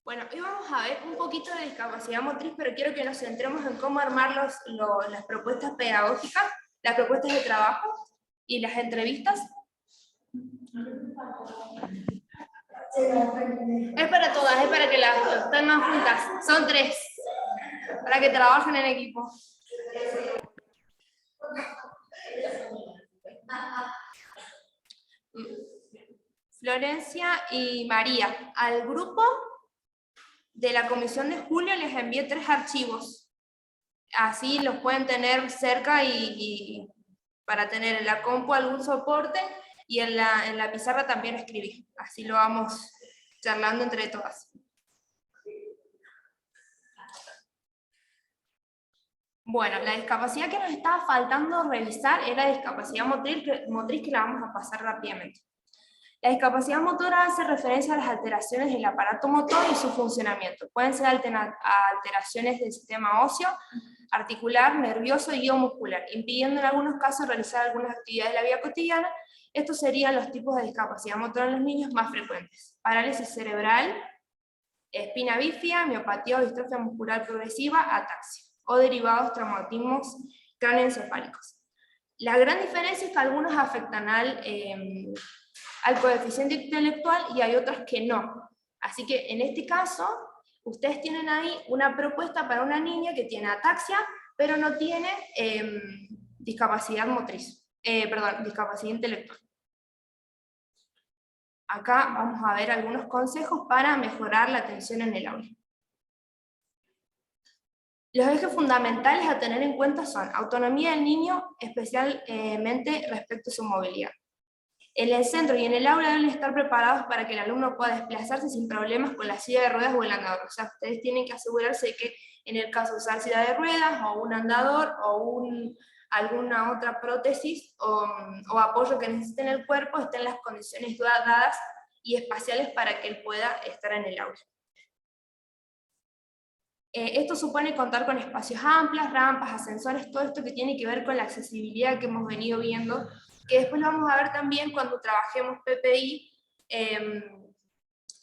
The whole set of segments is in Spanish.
Bueno, hoy vamos a ver un poquito de discapacidad motriz, pero quiero que nos centremos en cómo armar las propuestas pedagógicas, las propuestas de trabajo y las entrevistas. Es para todas, es para que las tengan juntas. Son 3, para que trabajen en equipo. Florencia y María, al grupo de la comisión de Julio les envié 3 archivos. Así los pueden tener cerca y para tener en la compu algún soporte y en la pizarra también escribir. Así lo vamos charlando entre todas. Bueno, la discapacidad que nos estaba faltando revisar era la discapacidad motriz que la vamos a pasar rápidamente. La discapacidad motora hace referencia a las alteraciones del aparato motor y su funcionamiento. Pueden ser alteraciones del sistema óseo, articular, nervioso y o muscular, impidiendo en algunos casos realizar algunas actividades de la vida cotidiana. Estos serían los tipos de discapacidad motora en los niños más frecuentes: parálisis cerebral, espina bífida, miopatía o distrofia muscular progresiva, ataxia, o derivados traumatismos cráneoencefálicos. La gran diferencia es que algunos afectan al coeficiente intelectual y hay otros que no. Así que en este caso, ustedes tienen ahí una propuesta para una niña que tiene ataxia, pero no tiene discapacidad motriz, discapacidad intelectual. Acá vamos a ver algunos consejos para mejorar la atención en el aula. Los ejes fundamentales a tener en cuenta son autonomía del niño, especialmente respecto a su movilidad. En el centro y en el aula deben estar preparados para que el alumno pueda desplazarse sin problemas con la silla de ruedas o el andador. O sea, ustedes tienen que asegurarse de que en el caso de usar silla de ruedas o un andador o alguna otra prótesis o apoyo que necesite en el cuerpo estén en las condiciones dadas y espaciales para que él pueda estar en el aula. Esto supone contar con espacios amplios, rampas, ascensores, todo esto que tiene que ver con la accesibilidad que hemos venido viendo, que después lo vamos a ver también cuando trabajemos PPI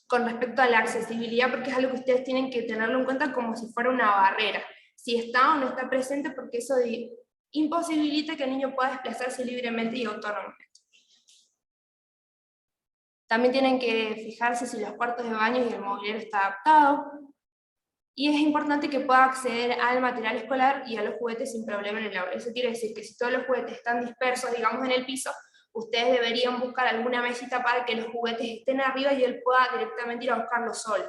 con respecto a la accesibilidad, porque es algo que ustedes tienen que tenerlo en cuenta como si fuera una barrera, si está o no está presente, porque eso imposibilita que el niño pueda desplazarse libremente y autónomamente. También tienen que fijarse si los cuartos de baño y el mobiliario está adaptado. Y es importante que pueda acceder al material escolar y a los juguetes sin problema en el aula. Eso quiere decir que si todos los juguetes están dispersos, digamos, en el piso, ustedes deberían buscar alguna mesita para que los juguetes estén arriba y él pueda directamente ir a buscarlos solo.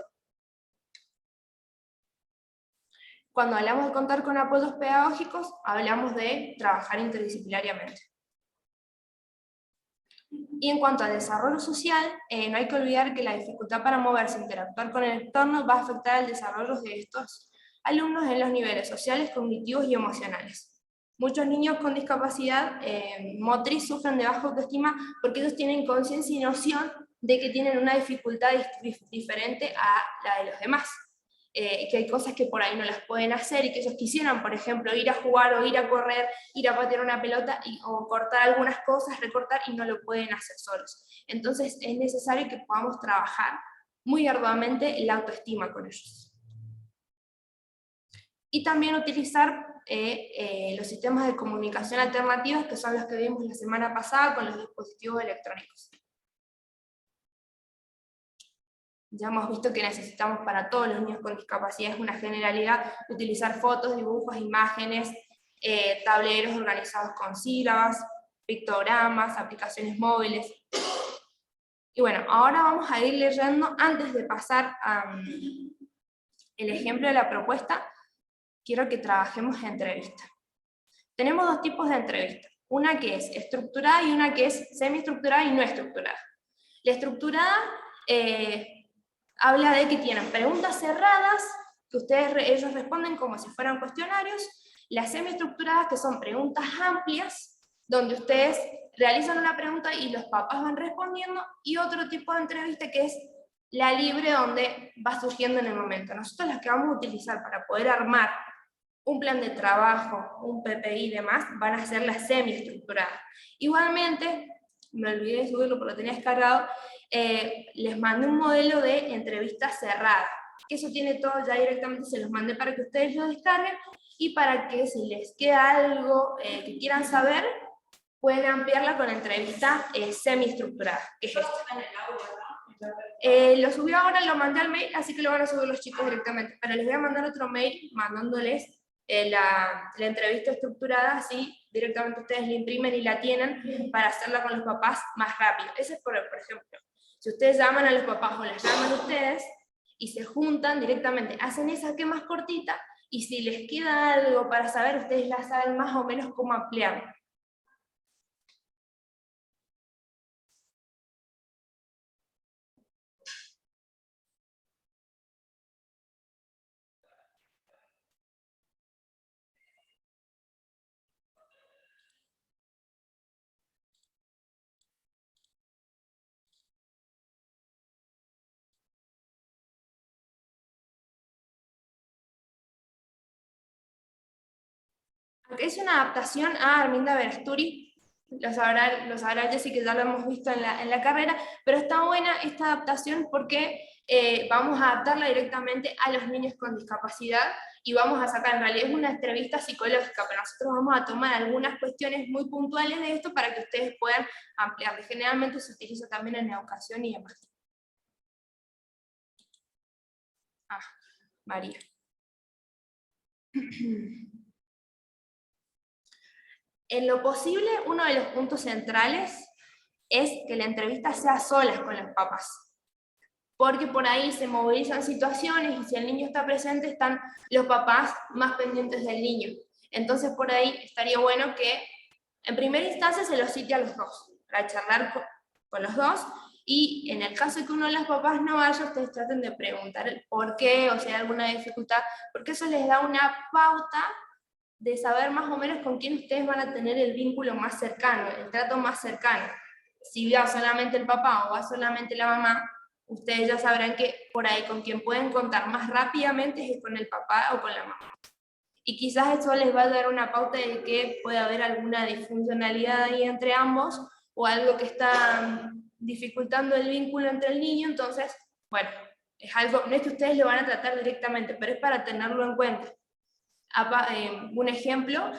Cuando hablamos de contar con apoyos pedagógicos, hablamos de trabajar interdisciplinariamente. Y en cuanto al desarrollo social, no hay que olvidar que la dificultad para moverse e interactuar con el entorno va a afectar el desarrollo de estos alumnos en los niveles sociales, cognitivos y emocionales. Muchos niños con discapacidad motriz sufren de baja autoestima porque ellos tienen conciencia y noción de que tienen una dificultad diferente a la de los demás. Que hay cosas que por ahí no las pueden hacer y que ellos quisieran, por ejemplo, ir a jugar o ir a correr, ir a patear una pelota o cortar algunas cosas, recortar, y no lo pueden hacer solos. Entonces es necesario que podamos trabajar muy arduamente la autoestima con ellos. Y también utilizar los sistemas de comunicación alternativos, que son los que vimos la semana pasada con los dispositivos electrónicos. Ya hemos visto que necesitamos para todos los niños con discapacidad, es una generalidad, utilizar fotos, dibujos, imágenes, tableros organizados con sílabas, pictogramas, aplicaciones móviles. Y bueno, ahora vamos a ir leyendo, antes de pasar el ejemplo de la propuesta, quiero que trabajemos entrevista. Tenemos 2 tipos de entrevista, una que es estructurada y una que es semiestructurada y no estructurada. La estructurada habla de que tienen preguntas cerradas, que ellos responden como si fueran cuestionarios, las semiestructuradas, que son preguntas amplias, donde ustedes realizan una pregunta y los papás van respondiendo, y otro tipo de entrevista que es la libre, donde va surgiendo en el momento. Nosotros las que vamos a utilizar para poder armar un plan de trabajo, un PPI y demás, van a ser las semiestructuradas. Igualmente, me olvidé de subirlo porque lo tenía descargado, les mandé un modelo de entrevista cerrada. que eso tiene todo ya directamente, se los mandé para que ustedes lo descarguen, y para que si les queda algo que quieran saber, pueden ampliarla con entrevista semi-estructurada, que es esta. Lo subí ahora, lo mandé al mail, así que lo van a subir los chicos directamente, pero les voy a mandar otro mail mandándoles la entrevista estructurada, así directamente ustedes la imprimen y la tienen para hacerla con los papás más rápido. Ese es por ejemplo, si ustedes llaman a los papás o las llaman ustedes y se juntan directamente, hacen esa que es más cortita, y si les queda algo para saber, ustedes la saben más o menos cómo ampliar. Aunque es una adaptación a Arminda Berasturi, lo sabrá Jessy, que ya lo hemos visto en la carrera, pero está buena esta adaptación porque vamos a adaptarla directamente a los niños con discapacidad y vamos a sacar, en realidad es una entrevista psicológica, pero nosotros vamos a tomar algunas cuestiones muy puntuales de esto para que ustedes puedan ampliar. Generalmente se utiliza también en educación y demás. María. En lo posible, uno de los puntos centrales es que la entrevista sea solas con los papás, porque por ahí se movilizan situaciones y si el niño está presente están los papás más pendientes del niño. Entonces por ahí estaría bueno que en primera instancia se los cite a los dos, para charlar con los dos, y en el caso de que uno de los papás no vaya, ustedes traten de preguntar el por qué, o si hay alguna dificultad, porque eso les da una pauta de saber más o menos con quién ustedes van a tener el vínculo más cercano, el trato más cercano. Si va solamente el papá o va solamente la mamá, ustedes ya sabrán que por ahí con quien pueden contar más rápidamente es con el papá o con la mamá. Y quizás eso les va a dar una pauta de que puede haber alguna disfuncionalidad ahí entre ambos, o algo que está dificultando el vínculo entre el niño. Entonces, bueno, es algo, no es que ustedes lo van a tratar directamente, pero es para tenerlo en cuenta. Un ejemplo,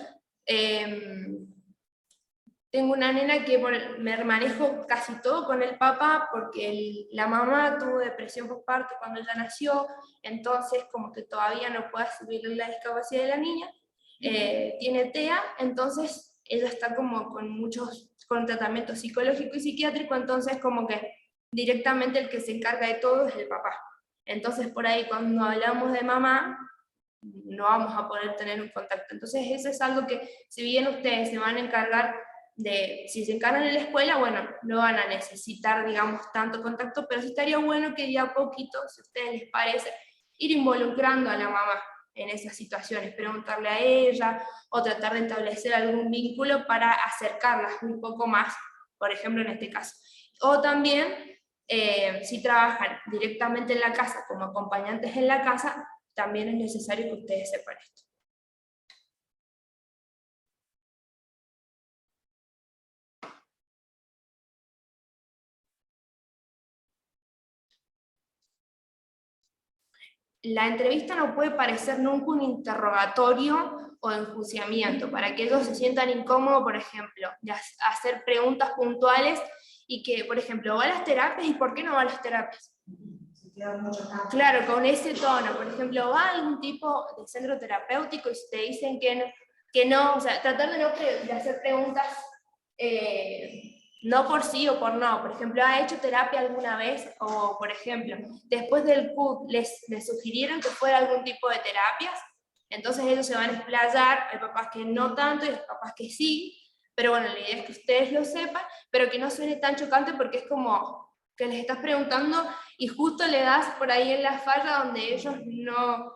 tengo una nena que me manejo casi todo con el papá porque la mamá tuvo depresión postparto cuando ella nació, entonces como que todavía no puede asumir la discapacidad de la niña, tiene TEA, entonces ella está como con tratamiento psicológico y psiquiátrico, entonces como que directamente el que se encarga de todo es el papá. Entonces por ahí cuando hablamos de mamá, no vamos a poder tener un contacto. Entonces eso es algo que, si bien ustedes se van a encargar de, si se encargan en la escuela, bueno, no van a necesitar, digamos, tanto contacto, pero sí estaría bueno que ya a poquito, si a ustedes les parece, ir involucrando a la mamá en esas situaciones, preguntarle a ella, o tratar de establecer algún vínculo para acercarlas un poco más, por ejemplo, en este caso. O también, si trabajan directamente en la casa, como acompañantes en la casa, también es necesario que ustedes sepan esto. La entrevista no puede parecer nunca un interrogatorio o enjuiciamiento, para que ellos se sientan incómodos, por ejemplo, de hacer preguntas puntuales y que, por ejemplo, ¿va a las terapias y por qué no va a las terapias? Claro, con ese tono, por ejemplo, ¿va a algún tipo de centro terapéutico y si te dicen que no, o sea, tratar de hacer preguntas no por sí o por no. Por ejemplo, ¿ha hecho terapia alguna vez? O, por ejemplo, después del CUT les sugirieron que fuera algún tipo de terapias, entonces ellos se van a explayar, hay papás que no tanto y hay papás que sí, pero bueno, la idea es que ustedes lo sepan, pero que no suene tan chocante porque es como que les estás preguntando y justo le das por ahí en la falla donde ellos no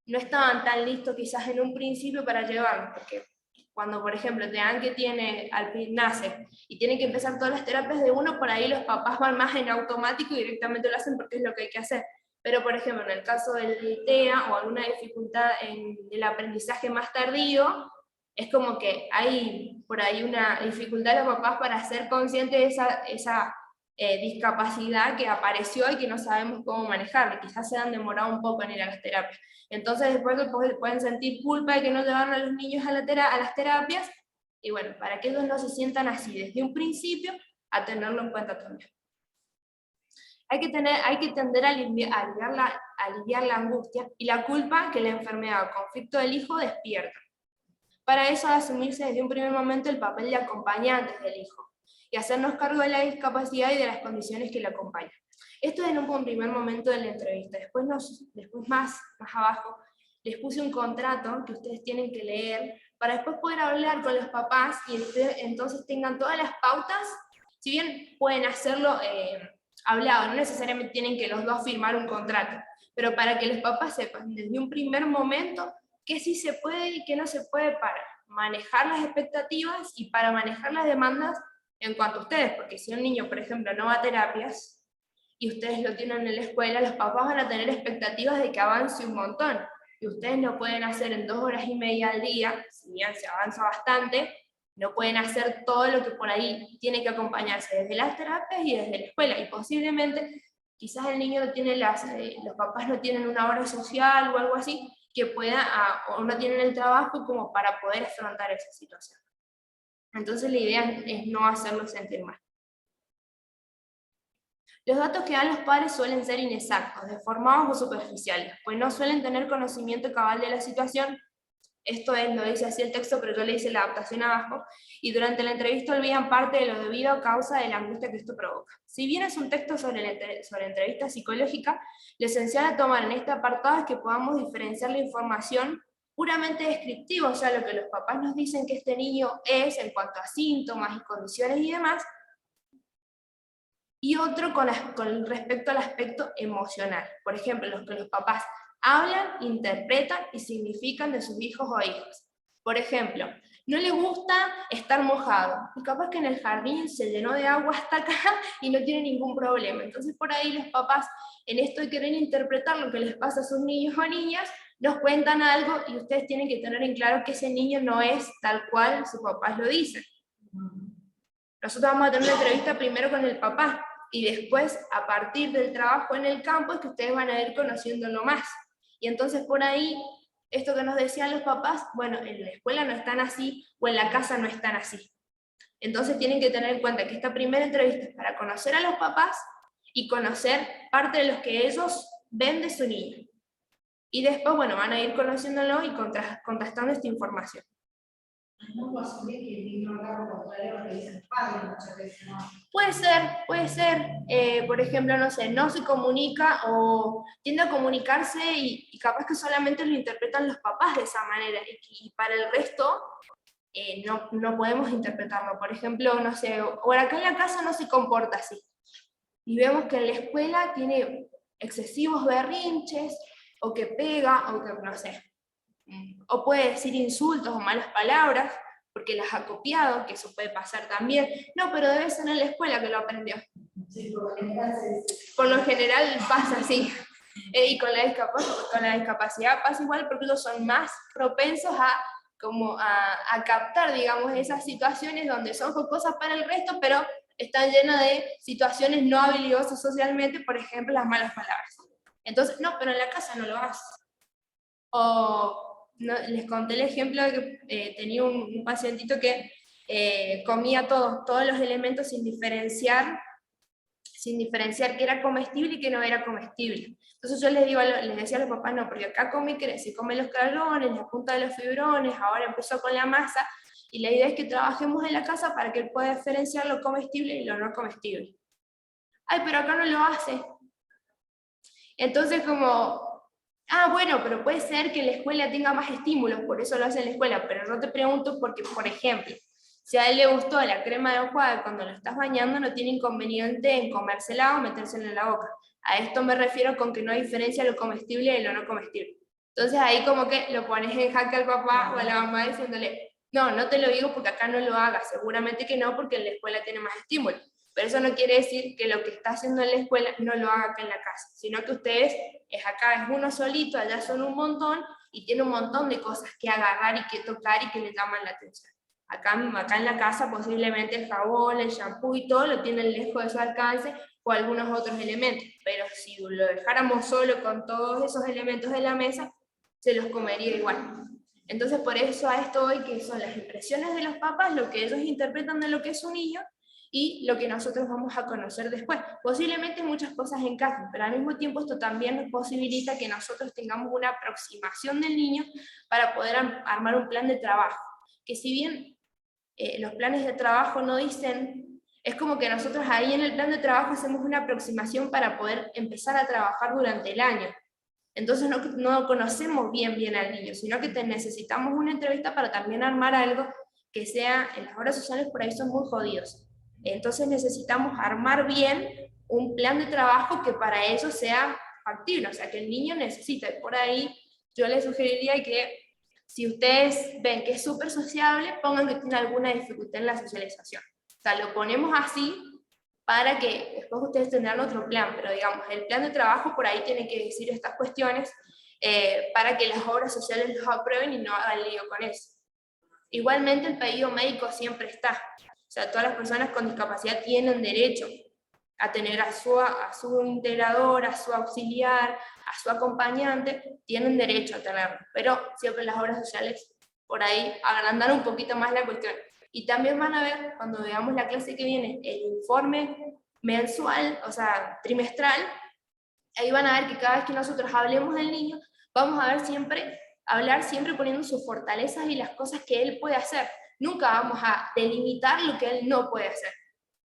estaban tan listos quizás en un principio para llevarlo, porque cuando, por ejemplo, te dan que tiene nace y tienen que empezar todas las terapias de uno, por ahí los papás van más en automático y directamente lo hacen porque es lo que hay que hacer. Pero, por ejemplo, en el caso del TEA o alguna dificultad en el aprendizaje más tardío, es como que hay por ahí una dificultad de los papás para ser conscientes de esa discapacidad que apareció y que no sabemos cómo manejarla, quizás se han demorado un poco en ir a las terapias. Entonces después pueden sentir culpa de que no llevaron a los niños a las terapias, y bueno, para que ellos no se sientan así desde un principio, a tenerlo en cuenta también. Hay que tender a aliviar la angustia y la culpa que la enfermedad o conflicto del hijo despierta. Para eso, asumirse desde un primer momento el papel de acompañantes del hijo y hacernos cargo de la discapacidad y de las condiciones que le acompañan. Esto es en un primer momento de la entrevista. Después más abajo, les puse un contrato que ustedes tienen que leer para después poder hablar con los papás y entonces tengan todas las pautas. Si bien pueden hacerlo hablado, no necesariamente tienen que los dos firmar un contrato, pero para que los papás sepan desde un primer momento qué sí se puede y qué no se puede para manejar las expectativas y para manejar las demandas en cuanto a ustedes, porque si un niño, por ejemplo, no va a terapias y ustedes lo tienen en la escuela, los papás van a tener expectativas de que avance un montón, y ustedes no pueden hacer en 2 horas y media al día, si bien se avanza bastante, no pueden hacer todo lo que por ahí tiene que acompañarse desde las terapias y desde la escuela, y posiblemente quizás el niño no tiene los papás no tienen una hora social o algo así, que pueda, o no tienen el trabajo como para poder afrontar esa situación. Entonces la idea es no hacerlo sentir mal. Los datos que dan los padres suelen ser inexactos, deformados o superficiales, pues no suelen tener conocimiento cabal de la situación. Esto lo dice así el texto, pero yo le hice la adaptación abajo, y durante la entrevista olvidan parte de lo debido a causa de la angustia que esto provoca. Si bien es un texto sobre entrevista psicológica, lo esencial a tomar en este apartado es que podamos diferenciar la información puramente descriptiva, o sea, lo que los papás nos dicen que este niño es en cuanto a síntomas y condiciones y demás, y otro con respecto al aspecto emocional. Por ejemplo, los que los papás hablan, interpretan y significan de sus hijos o hijas. Por ejemplo, no le gusta estar mojado, y capaz que en el jardín se llenó de agua hasta acá y no tiene ningún problema. Entonces por ahí los papás, en esto de querer interpretar lo que les pasa a sus niños o niñas, nos cuentan algo y ustedes tienen que tener en claro que ese niño no es tal cual sus papás lo dicen. Nosotros vamos a tener una entrevista primero con el papá, y después, a partir del trabajo en el campo, es que ustedes van a ir conociéndolo más. Y entonces por ahí, esto que nos decían los papás, bueno, en la escuela no están así, o en la casa no están así. Entonces tienen que tener en cuenta que esta primera entrevista es para conocer a los papás y conocer parte de los que ellos ven de su niño. Y después, bueno, van a ir conociéndolo y contrastando esta información. No posible que el niño haga lo contrario a lo que dicen los padres muchas veces, ¿no? Puede ser, por ejemplo, no sé, no se comunica o tiende a comunicarse y capaz que solamente lo interpretan los papás de esa manera, y para el resto no podemos interpretarlo. Por ejemplo, no sé, o acá en la casa no se comporta así, y vemos que en la escuela tiene excesivos berrinches, o que pega, o que no sé, o puede decir insultos o malas palabras, porque las ha copiado, que eso puede pasar también. No, pero debe ser en la escuela que lo aprendió. Sí, por lo general Por lo general pasa así. Y con la discapacidad pasa igual, porque ellos son más propensos a captar, digamos, esas situaciones donde son cosas para el resto, pero están llenas de situaciones no habilidosas socialmente, por ejemplo, las malas palabras. Entonces, no, pero en la casa no lo haces. O no, les conté el ejemplo de que tenía un pacientito que comía todos los elementos sin diferenciar qué era comestible y qué no era comestible. Entonces yo les decía a los papás, no, porque acá se come los calones, la punta de los fibrones, ahora empezó con la masa, y la idea es que trabajemos en la casa para que él pueda diferenciar lo comestible y lo no comestible. Ay, pero acá no lo hace. Entonces bueno, pero puede ser que la escuela tenga más estímulos, por eso lo hace en la escuela, pero no te pregunto porque, por ejemplo, si a él le gustó la crema de enjuague cuando lo estás bañando, no tiene inconveniente en comérsela o metérsela en la boca. A esto me refiero con que no diferencia lo comestible de lo no comestible. Entonces ahí como que lo pones en jaque al papá o a la mamá diciéndole, no te lo digo porque acá no lo hagas, seguramente que no, porque en la escuela tiene más estímulos. Pero eso no quiere decir que lo que está haciendo en la escuela no lo haga acá en la casa, sino que ustedes acá es uno solito, allá son un montón, y tiene un montón de cosas que agarrar y que tocar y que le llaman la atención. Acá en la casa posiblemente el jabón, el shampoo y todo lo tienen lejos de su alcance, o algunos otros elementos, pero si lo dejáramos solo con todos esos elementos de la mesa, se los comería igual. Entonces por eso a esto hoy, que son las impresiones de los papás, lo que ellos interpretan de lo que es un niño, y lo que nosotros vamos a conocer después. Posiblemente muchas cosas encajen, pero al mismo tiempo esto también nos posibilita que nosotros tengamos una aproximación del niño para poder armar un plan de trabajo, que si bien los planes de trabajo no dicen, es como que nosotros ahí en el plan de trabajo hacemos una aproximación para poder empezar a trabajar durante el año. Entonces no conocemos bien al niño, sino que necesitamos una entrevista para también armar algo que sea, en las obras sociales por ahí son muy jodidos. Entonces necesitamos armar bien un plan de trabajo que para eso sea factible, o sea, que el niño necesita. Y por ahí yo les sugeriría que si ustedes ven que es súper sociable, pongan que tiene alguna dificultad en la socialización. O sea, lo ponemos así para que después ustedes tendrán otro plan, pero digamos, el plan de trabajo por ahí tiene que decir estas cuestiones para que las obras sociales los aprueben y no hagan lío con eso. Igualmente el pedido médico siempre está, o sea, todas las personas con discapacidad tienen derecho a tener a su integrador, a su auxiliar, a su acompañante, tienen derecho a tenerlo, pero siempre las obras sociales por ahí agrandan un poquito más la cuestión. Y también van a ver, cuando veamos la clase que viene, el informe mensual, o sea, trimestral, ahí van a ver que cada vez que nosotros hablemos del niño, vamos a hablar siempre poniendo sus fortalezas y las cosas que él puede hacer. Nunca vamos a delimitar lo que él no puede hacer.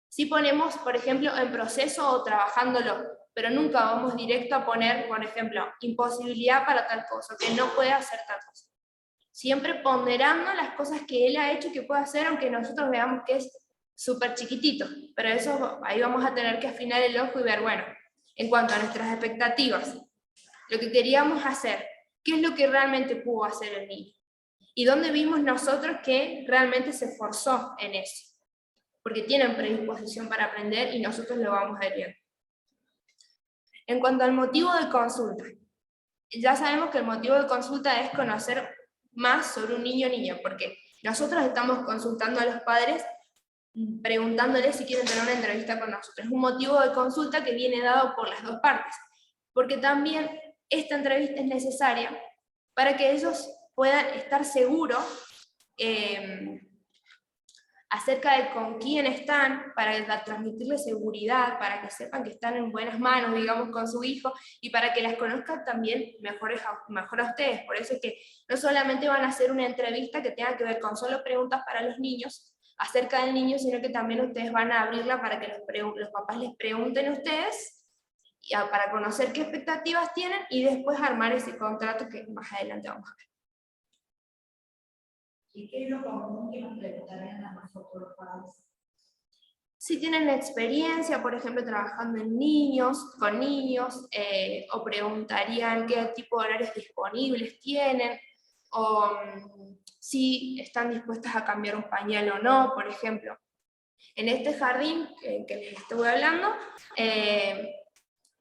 Si ponemos, por ejemplo, en proceso o trabajándolo, pero nunca vamos directo a poner, por ejemplo, imposibilidad para tal cosa, que no puede hacer tal cosa. Siempre ponderando las cosas que él ha hecho que puede hacer, aunque nosotros veamos que es súper chiquitito, pero eso ahí vamos a tener que afinar el ojo y ver, bueno, en cuanto a nuestras expectativas, lo que queríamos hacer, qué es lo que realmente pudo hacer el niño, y dónde vimos nosotros que realmente se esforzó en eso, porque tienen predisposición para aprender y nosotros lo vamos a ir viendo. En cuanto al motivo de consulta, ya sabemos que el motivo de consulta es conocer más sobre un niño o niña, porque nosotros estamos consultando a los padres, preguntándoles si quieren tener una entrevista con nosotros. Es un motivo de consulta que viene dado por las dos partes, porque también esta entrevista es necesaria para que ellos puedan estar seguros acerca de con quién están, para transmitirles seguridad, para que sepan que están en buenas manos, digamos, con su hijo, y para que las conozcan también mejor a ustedes. Por eso es que no solamente van a hacer una entrevista que tenga que ver con solo preguntas para los niños, acerca del niño, sino que también ustedes van a abrirla para que los papás les pregunten a ustedes, para conocer qué expectativas tienen, y después armar ese contrato que más adelante vamos a ver. ¿Y qué es lo común que nos preguntarían a nosotros los padres? Si tienen experiencia, por ejemplo, trabajando con niños, o preguntarían qué tipo de horarios disponibles tienen, o si están dispuestas a cambiar un pañal o no, por ejemplo. En este jardín que les estuve hablando,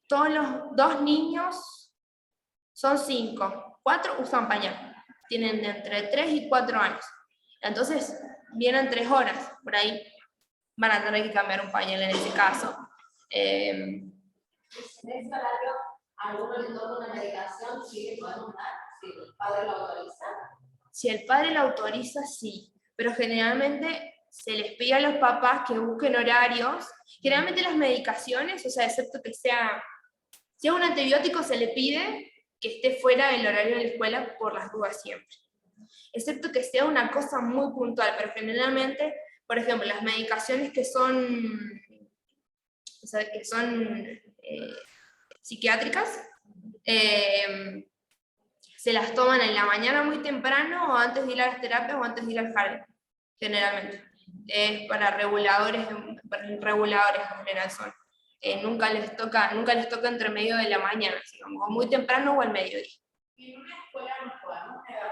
todos los 2 niños, son 5, 4 usan pañal, tienen de entre 3 y 4 años. Entonces, vienen 3 horas, por ahí van a tener que cambiar un pañal en ese caso. En ese horario, a alguno le toca una medicación, sí le podemos dar, si el padre lo autoriza. Si el padre lo autoriza, sí, pero generalmente se les pide a los papás que busquen horarios. Generalmente las medicaciones, o sea, excepto que sea un antibiótico, se le pide que esté fuera del horario de la escuela por las dudas siempre. Excepto que sea una cosa muy puntual, pero generalmente, por ejemplo, las medicaciones que son psiquiátricas, se las toman en la mañana muy temprano, o antes de ir a las terapias, o antes de ir al jardín, generalmente. Es para reguladores en general son. Nunca les toca entre medio de la mañana, digamos, o muy temprano o al mediodía. ¿Y en una escuela nos podemos negar?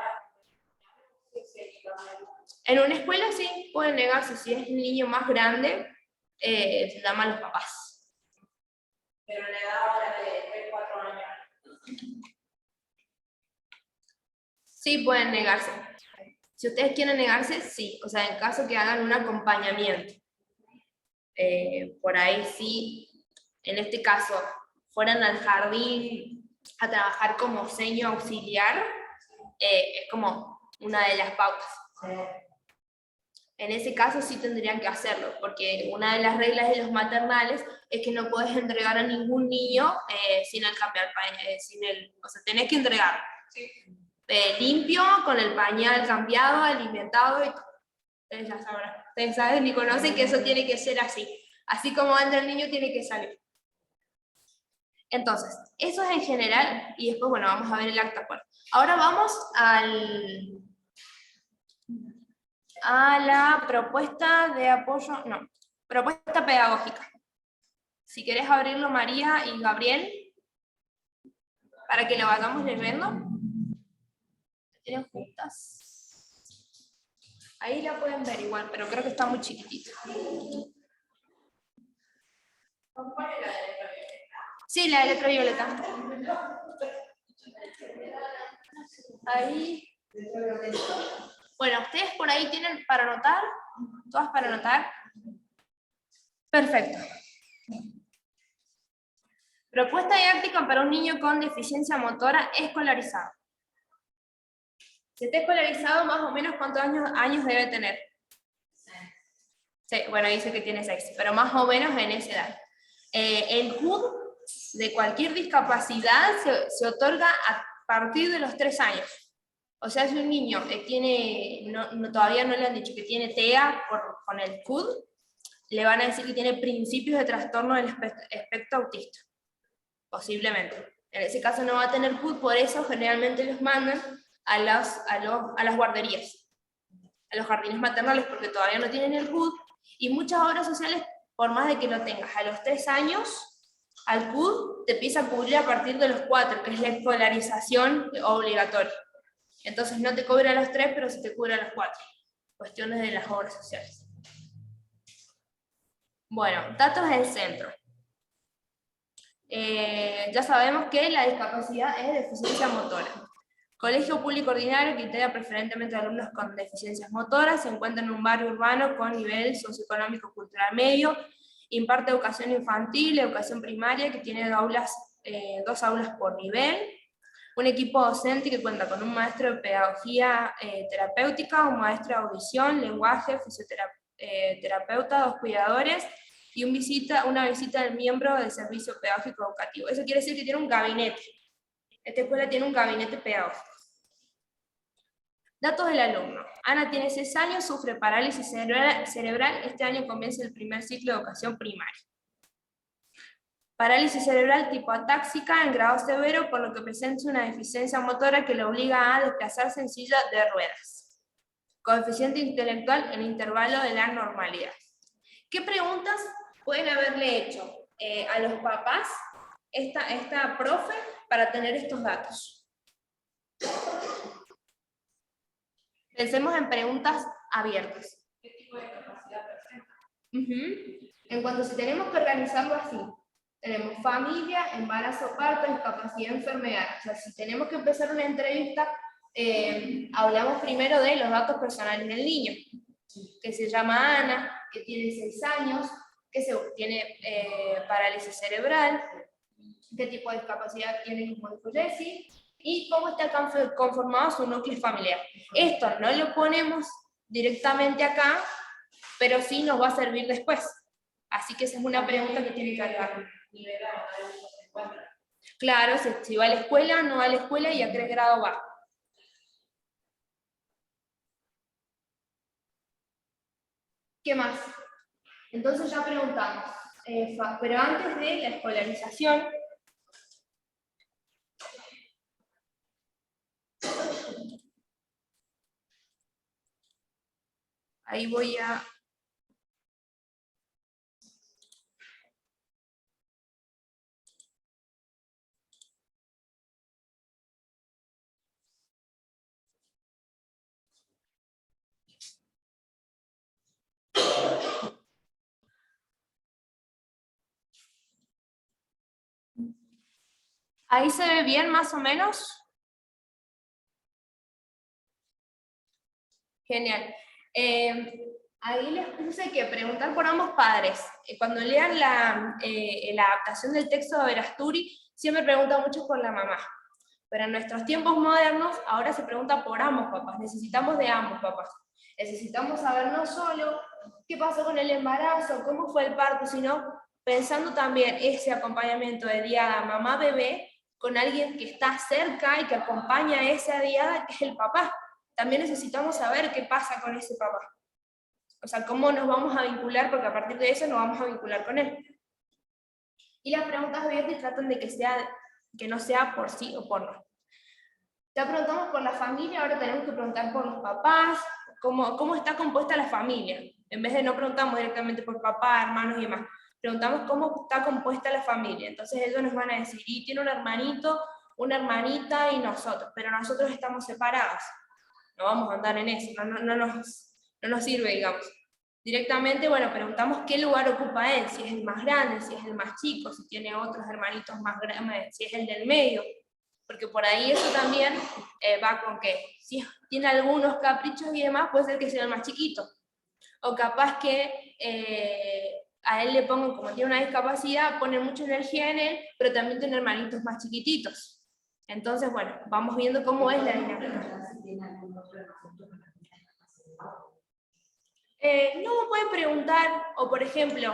En una escuela sí, pueden negarse. Si es un niño más grande, se llaman los papás. Pero la edad ahora de 3, 4 años. Sí, pueden negarse. Si ustedes quieren negarse, sí, o sea, en caso que hagan un acompañamiento. Por ahí sí, en este caso, fueran al jardín a trabajar como seño auxiliar, es como una de las pautas. En ese caso sí tendrían que hacerlo, porque una de las reglas de los maternales es que no puedes entregar a ningún niño sin el cambiar pañal, o sea, tenés que entregar limpio, con el pañal cambiado, alimentado y todo. Ustedes ya sabrán, ustedes saben y conocen que eso tiene que ser así. Así como entra el niño tiene que salir. Entonces, eso es en general, y después, bueno, vamos a ver el acta. Ahora vamos a la propuesta de apoyo, no, propuesta pedagógica. Si querés abrirlo, María y Gabriel, para que lo vayamos leyendo. ¿Tienen juntas? Ahí la pueden ver igual, pero creo que está muy chiquitita. Sí, la de letra violeta. Ahí. Bueno, ustedes por ahí tienen para anotar, todas para anotar. Perfecto. Propuesta didáctica para un niño con deficiencia motora escolarizado. Si está escolarizado, más o menos, ¿cuántos años debe tener? Sí, bueno, dice que tiene 6, pero más o menos en esa edad. El CUD de cualquier discapacidad se otorga a partir de los 3 años. O sea, si un niño tiene, todavía no le han dicho que tiene TEA con el CUD, le van a decir que tiene principios de trastorno del espectro autista, posiblemente. En ese caso no va a tener CUD, por eso generalmente los mandan a las guarderías, a los jardines maternales, porque todavía no tienen el CUD, y muchas obras sociales, por más de que lo tengas a los 3 años, al CUD te empieza a cubrir a partir de los 4, que es la escolarización obligatoria. Entonces no te cobra a los 3, pero sí te cubre a los 4. Cuestiones de las obras sociales. Bueno, datos del centro. Ya sabemos que la discapacidad es deficiencia motora. Colegio público ordinario que integra preferentemente a alumnos con deficiencias motoras, se encuentra en un barrio urbano con nivel socioeconómico cultural medio, imparte educación infantil, educación primaria, que tiene 2 aulas por nivel, un equipo docente que cuenta con un maestro de pedagogía terapéutica, un maestro de audición, lenguaje, fisioterapeuta, 2 cuidadores, y una visita del miembro del servicio pedagógico educativo. Eso quiere decir que tiene un gabinete. Esta escuela tiene un gabinete pedagógico. Datos del alumno. Ana tiene 6 años, sufre parálisis cerebral. Este año comienza el primer ciclo de educación primaria. Parálisis cerebral tipo atáxica en grado severo, por lo que presenta una deficiencia motora que le obliga a desplazarse en silla de ruedas. Coeficiente intelectual en intervalo de la normalidad. ¿Qué preguntas pueden haberle hecho a los papás esta profe para tener estos datos? Pensemos en preguntas abiertas. ¿Qué tipo de capacidad presenta? En cuanto si tenemos que organizarlo así, tenemos familia, embarazo, parto, discapacidad, enfermedad. O sea, si tenemos que empezar una entrevista, hablamos primero de los datos personales del niño, que se llama Ana, que tiene 6 años, que tiene parálisis cerebral, qué tipo de discapacidad tiene, como dijo Jessie, y cómo está conformado su núcleo familiar. Esto no lo ponemos directamente acá, pero sí nos va a servir después. Así que esa es una pregunta que tiene que hacer. Claro, si va a la escuela, no va a la escuela y a qué grado va. ¿Qué más? Entonces ya preguntamos, pero antes de la escolarización, ahí voy a... Ahí se ve bien más o menos. Genial. Ahí les puse que preguntar por ambos padres. Cuando lean la adaptación del texto de Verasturi, siempre preguntan mucho por la mamá. Pero en nuestros tiempos modernos, ahora se pregunta por ambos papás. Necesitamos de ambos papás. Necesitamos saber no solo qué pasó con el embarazo, cómo fue el parto, sino pensando también ese acompañamiento de diada mamá-bebé con alguien que está cerca y que acompaña a esa diada, que es el papá. También necesitamos saber qué pasa con ese papá. O sea, cómo nos vamos a vincular, porque a partir de eso nos vamos a vincular con él. Y las preguntas abiertas tratan de que no sea por sí o por no. Ya preguntamos por la familia, ahora tenemos que preguntar por los papás, cómo está compuesta la familia. En vez de no preguntamos directamente por papá, hermanos y demás, preguntamos cómo está compuesta la familia. Entonces ellos nos van a decir, y tiene un hermanito, una hermanita y nosotros, pero nosotros estamos separados. No vamos a andar en eso, no nos sirve, digamos. Directamente, bueno, preguntamos qué lugar ocupa él, si es el más grande, si es el más chico, si tiene otros hermanitos más grandes, si es el del medio. Porque por ahí eso también va con que si tiene algunos caprichos y demás, puede ser que sea el más chiquito. O capaz que a él le pongan, como tiene una discapacidad, ponen mucha energía en él, pero también tiene hermanitos más chiquititos. Entonces, bueno, vamos viendo cómo es la dinámica. No pueden preguntar, o por ejemplo,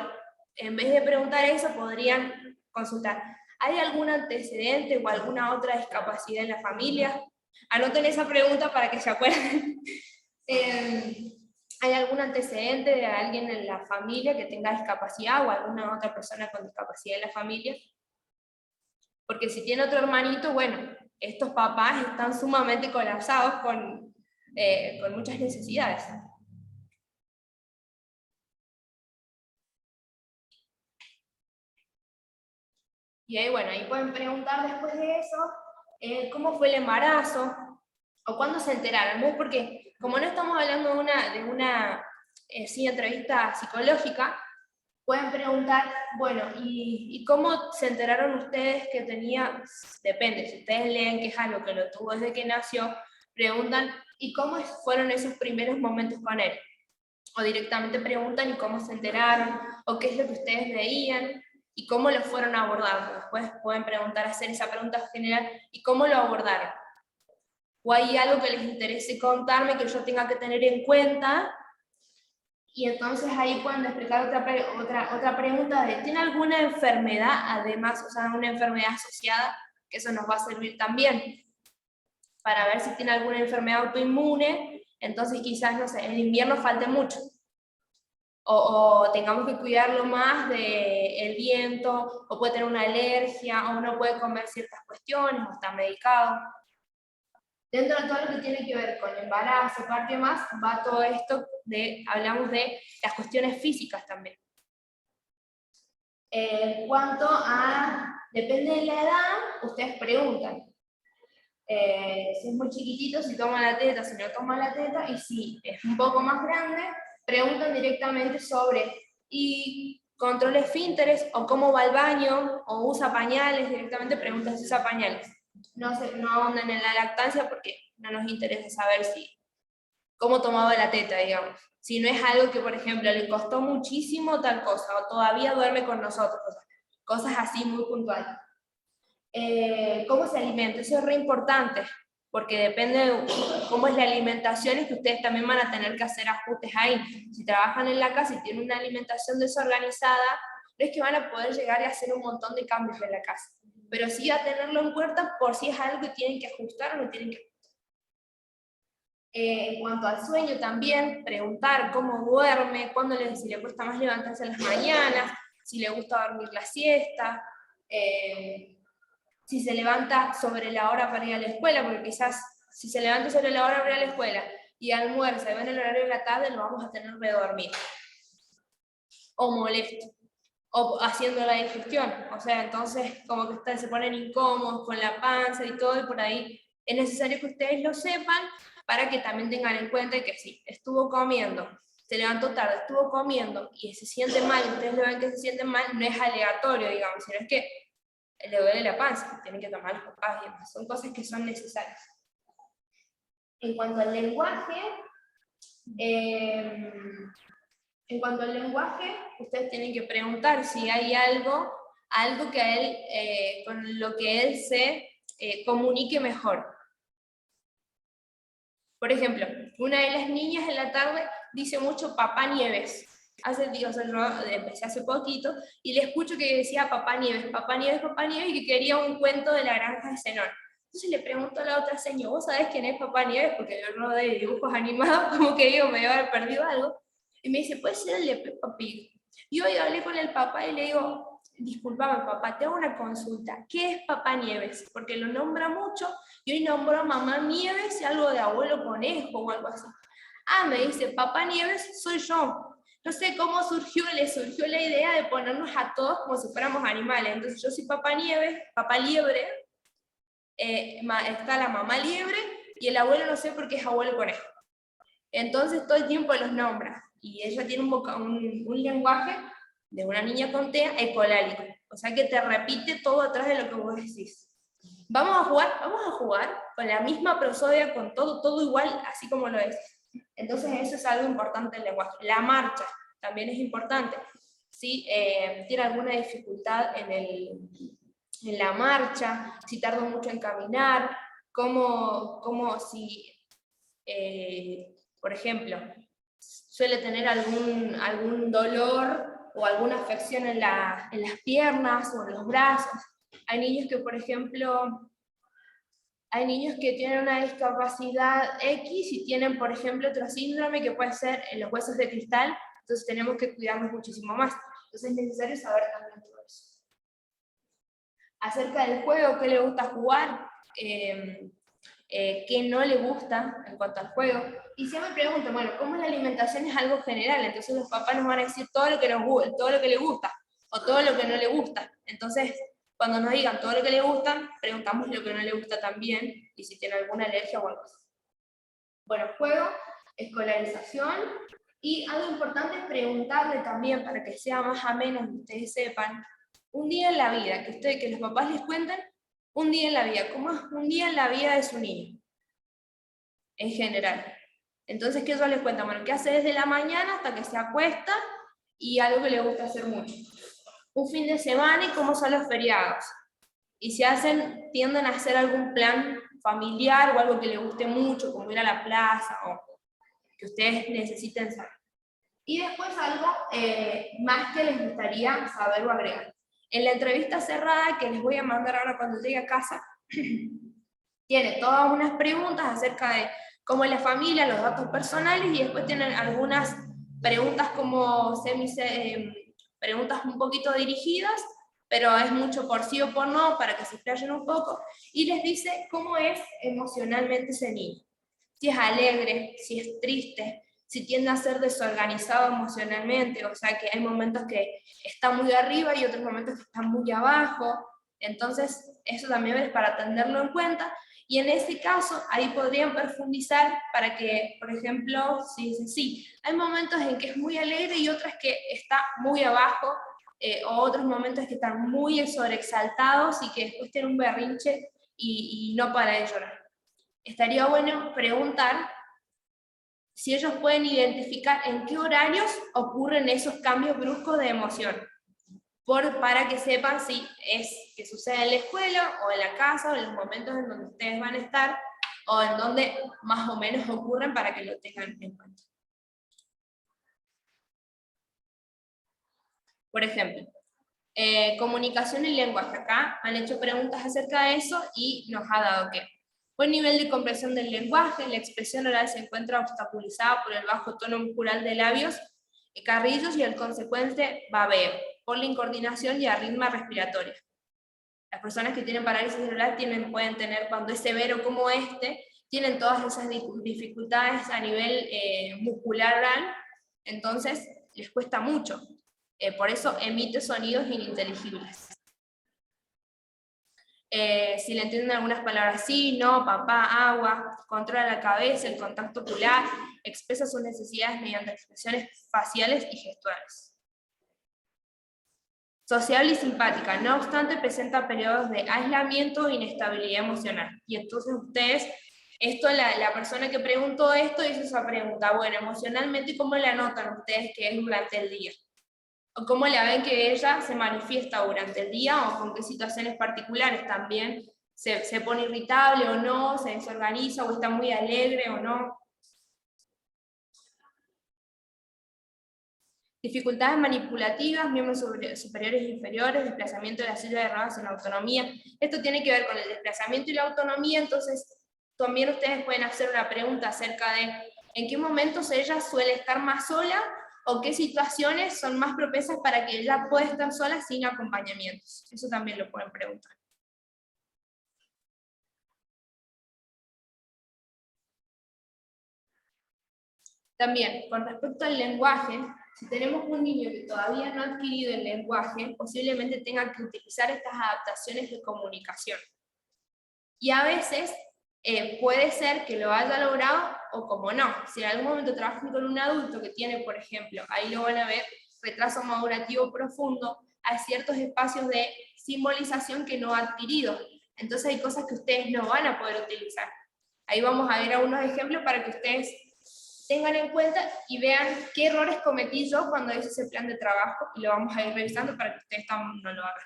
en vez de preguntar eso, podrían consultar, ¿hay algún antecedente o alguna otra discapacidad en la familia? Anoten esa pregunta para que se acuerden. ¿Hay algún antecedente de alguien en la familia que tenga discapacidad o alguna otra persona con discapacidad en la familia? Porque si tiene otro hermanito, bueno, estos papás están sumamente colapsados con muchas necesidades. Y ahí, bueno, ahí pueden preguntar después de eso, ¿cómo fue el embarazo? ¿O cuándo se enteraron? ¿Ves? Porque como no estamos hablando de una entrevista psicológica, pueden preguntar, bueno, ¿y cómo se enteraron ustedes que tenía? Depende, si ustedes leen que es algo que lo tuvo desde que nació, preguntan, ¿y cómo fueron esos primeros momentos con él? O directamente preguntan, ¿y cómo se enteraron? ¿O qué es lo que ustedes veían? ¿Y cómo lo fueron abordando? Después pueden preguntar, hacer esa pregunta general, ¿y cómo lo abordaron? ¿O hay algo que les interese contarme que yo tenga que tener en cuenta? Y entonces ahí pueden explicar otra pregunta de, ¿tiene alguna enfermedad además, o sea, una enfermedad asociada? Que eso nos va a servir también para ver si tiene alguna enfermedad autoinmune, entonces quizás, no sé, en invierno falte mucho. O tengamos que cuidarlo más del viento, o puede tener una alergia, o no puede comer ciertas cuestiones, o está medicado. Dentro de todo lo que tiene que ver con embarazo, parto y demás, va todo esto hablamos de las cuestiones físicas también. En cuanto a, depende de la edad, ustedes preguntan. Si es muy chiquitito, si toma la teta, si no toma la teta, y si es un poco más grande, preguntan directamente sobre y controla esfínteres, o cómo va al baño, o usa pañales, directamente preguntan si usa pañales. No ahondan en la lactancia porque no nos interesa saber cómo tomaba la teta, digamos. Si no es algo que, por ejemplo, le costó muchísimo tal cosa, o todavía duerme con nosotros, cosas así muy puntuales. ¿Cómo se alimenta? Eso es re importante, porque depende de cómo es la alimentación, y que ustedes también van a tener que hacer ajustes ahí. Si trabajan en la casa y tienen una alimentación desorganizada, no es que van a poder llegar a hacer un montón de cambios en la casa, pero sí a tenerlo en cuenta por si es algo que tienen que ajustar o no tienen que ajustar. En cuanto al sueño también, preguntar cómo duerme, si le cuesta más levantarse en las mañanas, si le gusta dormir la siesta, si se levanta sobre la hora para ir a la escuela, porque quizás si se levanta sobre la hora para ir a la escuela y almuerza y va en el horario de la tarde, lo vamos a tener de dormir. O molesto, o haciendo la digestión, o sea, entonces como que se ponen incómodos con la panza y todo, y por ahí es necesario que ustedes lo sepan para que también tengan en cuenta que sí, estuvo comiendo, se levantó tarde, estuvo comiendo y se siente mal, y ustedes lo ven que se sienten mal, no es aleatorio, digamos, sino es que le duele la panza, tienen que tomar los papás y demás, son cosas que son necesarias. En cuanto al lenguaje, En cuanto al lenguaje, ustedes tienen que preguntar si hay algo que a él, con lo que él se comunique mejor. Por ejemplo, una de las niñas en la tarde dice mucho Papá Nieves. Yo empecé hace poquito y le escucho que decía Papá Nieves, Papá Nieves, Papá Nieves, y que quería un cuento de la granja de Zenón. Entonces le pregunto a la otra señora, ¿vos sabés quién es Papá Nieves? Porque yo no de dibujos animados, como que digo, me debo haber perdido algo. Y me dice, puede ser el de Peppa Pig. Y hoy hablé con el papá y le digo, discúlpame papá, te hago una consulta. ¿Qué es Papá Nieves? Porque lo nombra mucho y hoy nombró a Mamá Nieves y algo de Abuelo Conejo o algo así. Ah, me dice, Papá Nieves soy yo. No sé cómo le surgió la idea de ponernos a todos como si fuéramos animales. Entonces yo soy Papá Nieves, Papá Liebre, está la Mamá Liebre y el abuelo no sé por qué es Abuelo Conejo. Entonces todo el tiempo los nombra. Y ella tiene un lenguaje de una niña con TEA ecolálico. O sea que te repite todo atrás de lo que vos decís. Vamos a jugar con la misma prosodia, con todo igual, así como lo es. Entonces eso es algo importante del lenguaje. La marcha también es importante. Si tiene alguna dificultad en la marcha, si tarda mucho en caminar, como si, por ejemplo, suele tener algún dolor o alguna afección en las piernas o en los brazos. Hay niños que, por ejemplo, tienen una discapacidad X y tienen, por ejemplo, otro síndrome que puede ser en los huesos de cristal, entonces tenemos que cuidarnos muchísimo más. Entonces es necesario saber también todo eso. Acerca del juego, qué le gusta jugar, qué no le gusta en cuanto al juego. Y siempre pregunto, bueno, ¿cómo la alimentación es algo general? Entonces los papás nos van a decir todo lo que le gusta, o todo lo que no le gusta. Entonces, cuando nos digan todo lo que le gusta, preguntamos lo que no le gusta también, y si tiene alguna alergia o algo así. Bueno, juego, escolarización, y algo importante es preguntarle también, para que sea más ameno, que ustedes sepan, un día en la vida, que los papás les cuenten, un día en la vida, ¿cómo es un día en la vida de su niño? En general. Entonces, ¿qué ellos les cuentan? Bueno, ¿qué hace desde la mañana hasta que se acuesta? Y algo que le gusta hacer mucho. Un fin de semana y cómo son los feriados. Y si tienden a hacer algún plan familiar o algo que les guste mucho, como ir a la plaza o que ustedes necesiten saber. Y después algo más que les gustaría saber o agregar. En la entrevista cerrada que les voy a mandar ahora cuando llegue a casa, tiene todas unas preguntas acerca de cómo es la familia, los datos personales, y después tienen algunas preguntas como preguntas un poquito dirigidas, pero es mucho por sí o por no, para que se explayen un poco, y les dice cómo es emocionalmente ese niño. Si es alegre, si es triste, si tiende a ser desorganizado emocionalmente, o sea que hay momentos que está muy arriba y otros momentos que está muy abajo. Entonces eso también es para tenerlo en cuenta, y en ese caso ahí podrían profundizar para que, por ejemplo, si dicen sí, hay momentos en que es muy alegre y otros que está muy abajo, o otros momentos que están muy sobreexaltados y que después tienen un berrinche y no para de llorar. Estaría bueno preguntar si ellos pueden identificar en qué horarios ocurren esos cambios bruscos de emoción, para que sepan si es que sucede en la escuela o en la casa o en los momentos en donde ustedes van a estar o en donde más o menos ocurren, para que lo tengan en cuenta. Por ejemplo, comunicación y lenguaje. Acá han hecho preguntas acerca de eso y nos ha dado que buen nivel de comprensión del lenguaje, la expresión oral se encuentra obstaculizada por el bajo tono muscular de labios, carrillos y el consecuente babeo, por la incoordinación y arritmia respiratoria. Las personas que tienen parálisis cerebral pueden tener, cuando es severo como tienen todas esas dificultades a nivel muscular oral, entonces les cuesta mucho. Por eso emite sonidos ininteligibles. Si le entienden algunas palabras, sí, no, papá, agua, controla la cabeza, el contacto ocular, expresa sus necesidades mediante expresiones faciales y gestuales. Sociable y simpática, no obstante presenta periodos de aislamiento e inestabilidad emocional. Y entonces ustedes Esto, la persona que preguntó esto hizo esa pregunta, bueno, emocionalmente, ¿cómo le anotan ustedes que es durante el día? ¿O cómo la ven que ella se manifiesta durante el día o con qué situaciones particulares también? ¿Se pone irritable o no? ¿Se desorganiza o está muy alegre o no? Dificultades manipulativas, miembros superiores e inferiores, desplazamiento de la silla de ruedas en autonomía. Esto tiene que ver con el desplazamiento y la autonomía, entonces también ustedes pueden hacer una pregunta acerca de en qué momentos ella suele estar más sola o qué situaciones son más propensas para que ella pueda estar sola sin acompañamientos. Eso también lo pueden preguntar. También, con respecto al lenguaje, si tenemos un niño que todavía no ha adquirido el lenguaje, posiblemente tenga que utilizar estas adaptaciones de comunicación. Y a veces puede ser que lo haya logrado o como no. Si en algún momento trabajan con un adulto que tiene, por ejemplo, ahí lo van a ver, retraso madurativo profundo, hay ciertos espacios de simbolización que no ha adquirido. Entonces hay cosas que ustedes no van a poder utilizar. Ahí vamos a ver algunos ejemplos para que ustedes tengan en cuenta y vean qué errores cometí yo cuando hice ese plan de trabajo, y lo vamos a ir revisando para que ustedes no lo hagan.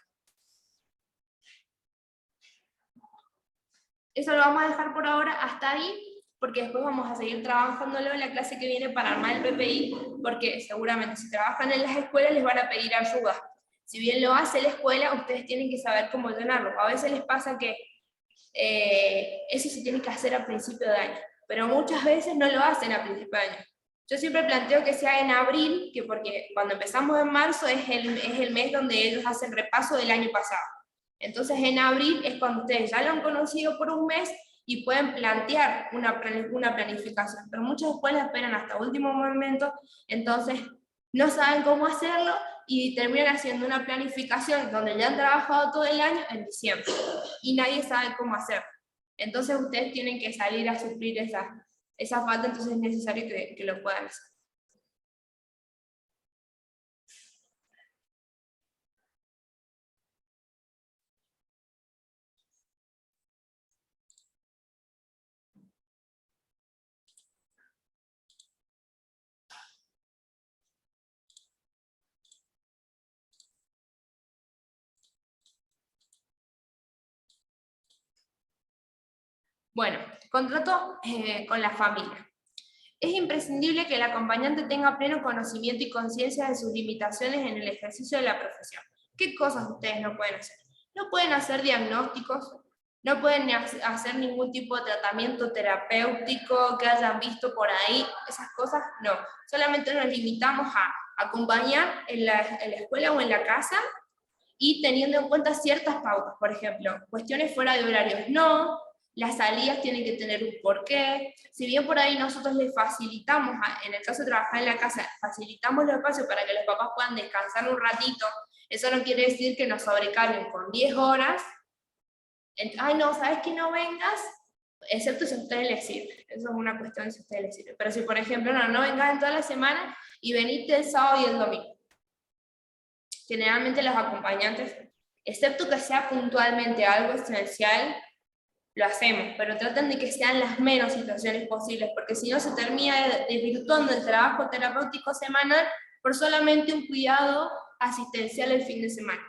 Eso lo vamos a dejar por ahora hasta ahí, porque después vamos a seguir trabajándolo en la clase que viene para armar el PPI, porque seguramente si trabajan en las escuelas les van a pedir ayuda. Si bien lo hace la escuela, ustedes tienen que saber cómo llenarlo. A veces les pasa que eso se tiene que hacer a principio de año, pero muchas veces no lo hacen a principio de año. Yo siempre planteo que sea en abril, que porque cuando empezamos en marzo es el mes donde ellos hacen repaso del año pasado. Entonces en abril es cuando ustedes ya lo han conocido por un mes y pueden plantear una planificación, pero muchas escuelas esperan hasta último momento, entonces no saben cómo hacerlo y terminan haciendo una planificación donde ya han trabajado todo el año en diciembre y nadie sabe cómo hacerlo. Entonces ustedes tienen que salir a suplir esa falta, entonces es necesario que lo puedan hacer. Bueno, contrato con la familia. Es imprescindible que el acompañante tenga pleno conocimiento y conciencia de sus limitaciones en el ejercicio de la profesión. ¿Qué cosas ustedes no pueden hacer? No pueden hacer diagnósticos, no pueden hacer ningún tipo de tratamiento terapéutico que hayan visto por ahí, esas cosas no. Solamente nos limitamos a acompañar en la escuela o en la casa y teniendo en cuenta ciertas pautas, por ejemplo, cuestiones fuera de horarios no, las salidas tienen que tener un porqué. Si bien por ahí nosotros les facilitamos, en el caso de trabajar en la casa, facilitamos los espacios para que los papás puedan descansar un ratito, eso no quiere decir que nos sobrecarguen con 10 horas. Ay, no, ¿sabes que no vengas? Excepto si a ustedes les sirve. Eso es una cuestión de si a ustedes les sirve. Pero si, por ejemplo, no vengas en toda la semana y venite el sábado y el domingo. Generalmente los acompañantes, excepto que sea puntualmente algo esencial, lo hacemos, pero traten de que sean las menos situaciones posibles, porque si no se termina desvirtuando el trabajo terapéutico semanal por solamente un cuidado asistencial el fin de semana,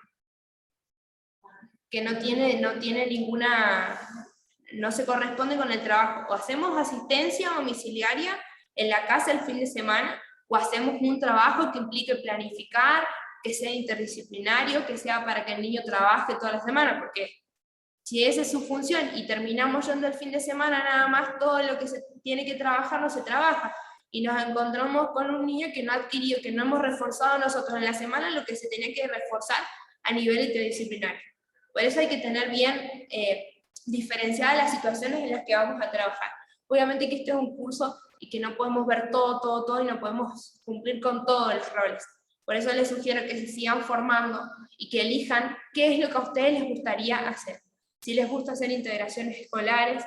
que no tiene ninguna, no se corresponde con el trabajo. O hacemos asistencia domiciliaria en la casa el fin de semana, o hacemos un trabajo que implique planificar, que sea interdisciplinario, que sea para que el niño trabaje toda la semana, porque si esa es su función y terminamos yendo el fin de semana nada más, todo lo que se tiene que trabajar no se trabaja. Y nos encontramos con un niño que no ha adquirido, que no hemos reforzado nosotros en la semana lo que se tenía que reforzar a nivel interdisciplinario. Por eso hay que tener bien diferenciadas las situaciones en las que vamos a trabajar. Obviamente que este es un curso y que no podemos ver todo y no podemos cumplir con todos los roles. Por eso les sugiero que se sigan formando y que elijan qué es lo que a ustedes les gustaría hacer. Si les gusta hacer integraciones escolares,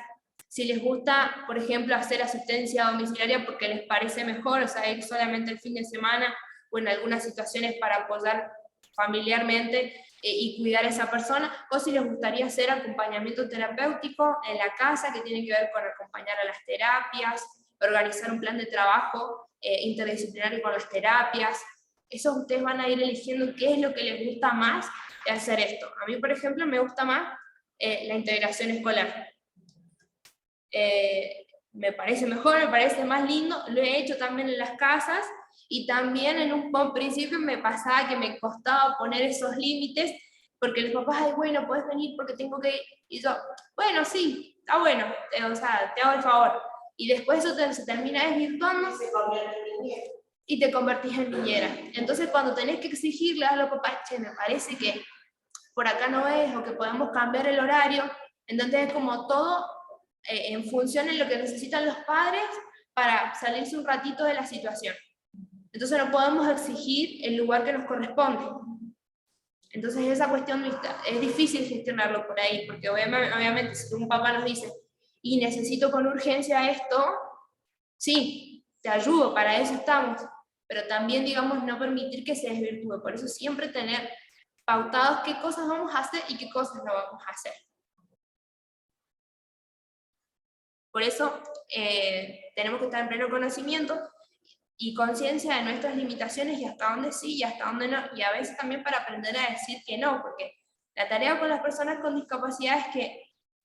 si les gusta, por ejemplo, hacer asistencia domiciliaria porque les parece mejor, o sea, ir solamente el fin de semana o en algunas situaciones para apoyar familiarmente, y cuidar a esa persona, o si les gustaría hacer acompañamiento terapéutico en la casa, que tiene que ver con acompañar a las terapias, organizar un plan de trabajo interdisciplinario con las terapias. Eso ustedes van a ir eligiendo qué es lo que les gusta más de hacer esto. A mí, por ejemplo, me gusta más la integración escolar. Me parece mejor, me parece más lindo, lo he hecho también en las casas, y también en un principio me pasaba que me costaba poner esos límites, porque los papás, ay, bueno, puedes venir porque tengo que ir, y yo, bueno, sí, está bueno, o sea, te hago el favor, y después eso se termina desvirtuando, y te convertís en niñera. Entonces cuando tenés que exigirle a los papás, che, me parece que por acá no es, o que podemos cambiar el horario, entonces es como todo en función de lo que necesitan los padres para salirse un ratito de la situación. Entonces no podemos exigir el lugar que nos corresponde. Entonces esa cuestión es difícil gestionarlo por ahí, porque obviamente si un papá nos dice, y necesito con urgencia esto, sí, te ayudo, para eso estamos, pero también, digamos, no permitir que se desvirtúe. Por eso siempre tener pautados qué cosas vamos a hacer y qué cosas no vamos a hacer. Por eso tenemos que estar en pleno conocimiento y conciencia de nuestras limitaciones y hasta dónde sí y hasta dónde no, y a veces también para aprender a decir que no, porque la tarea con las personas con discapacidad es que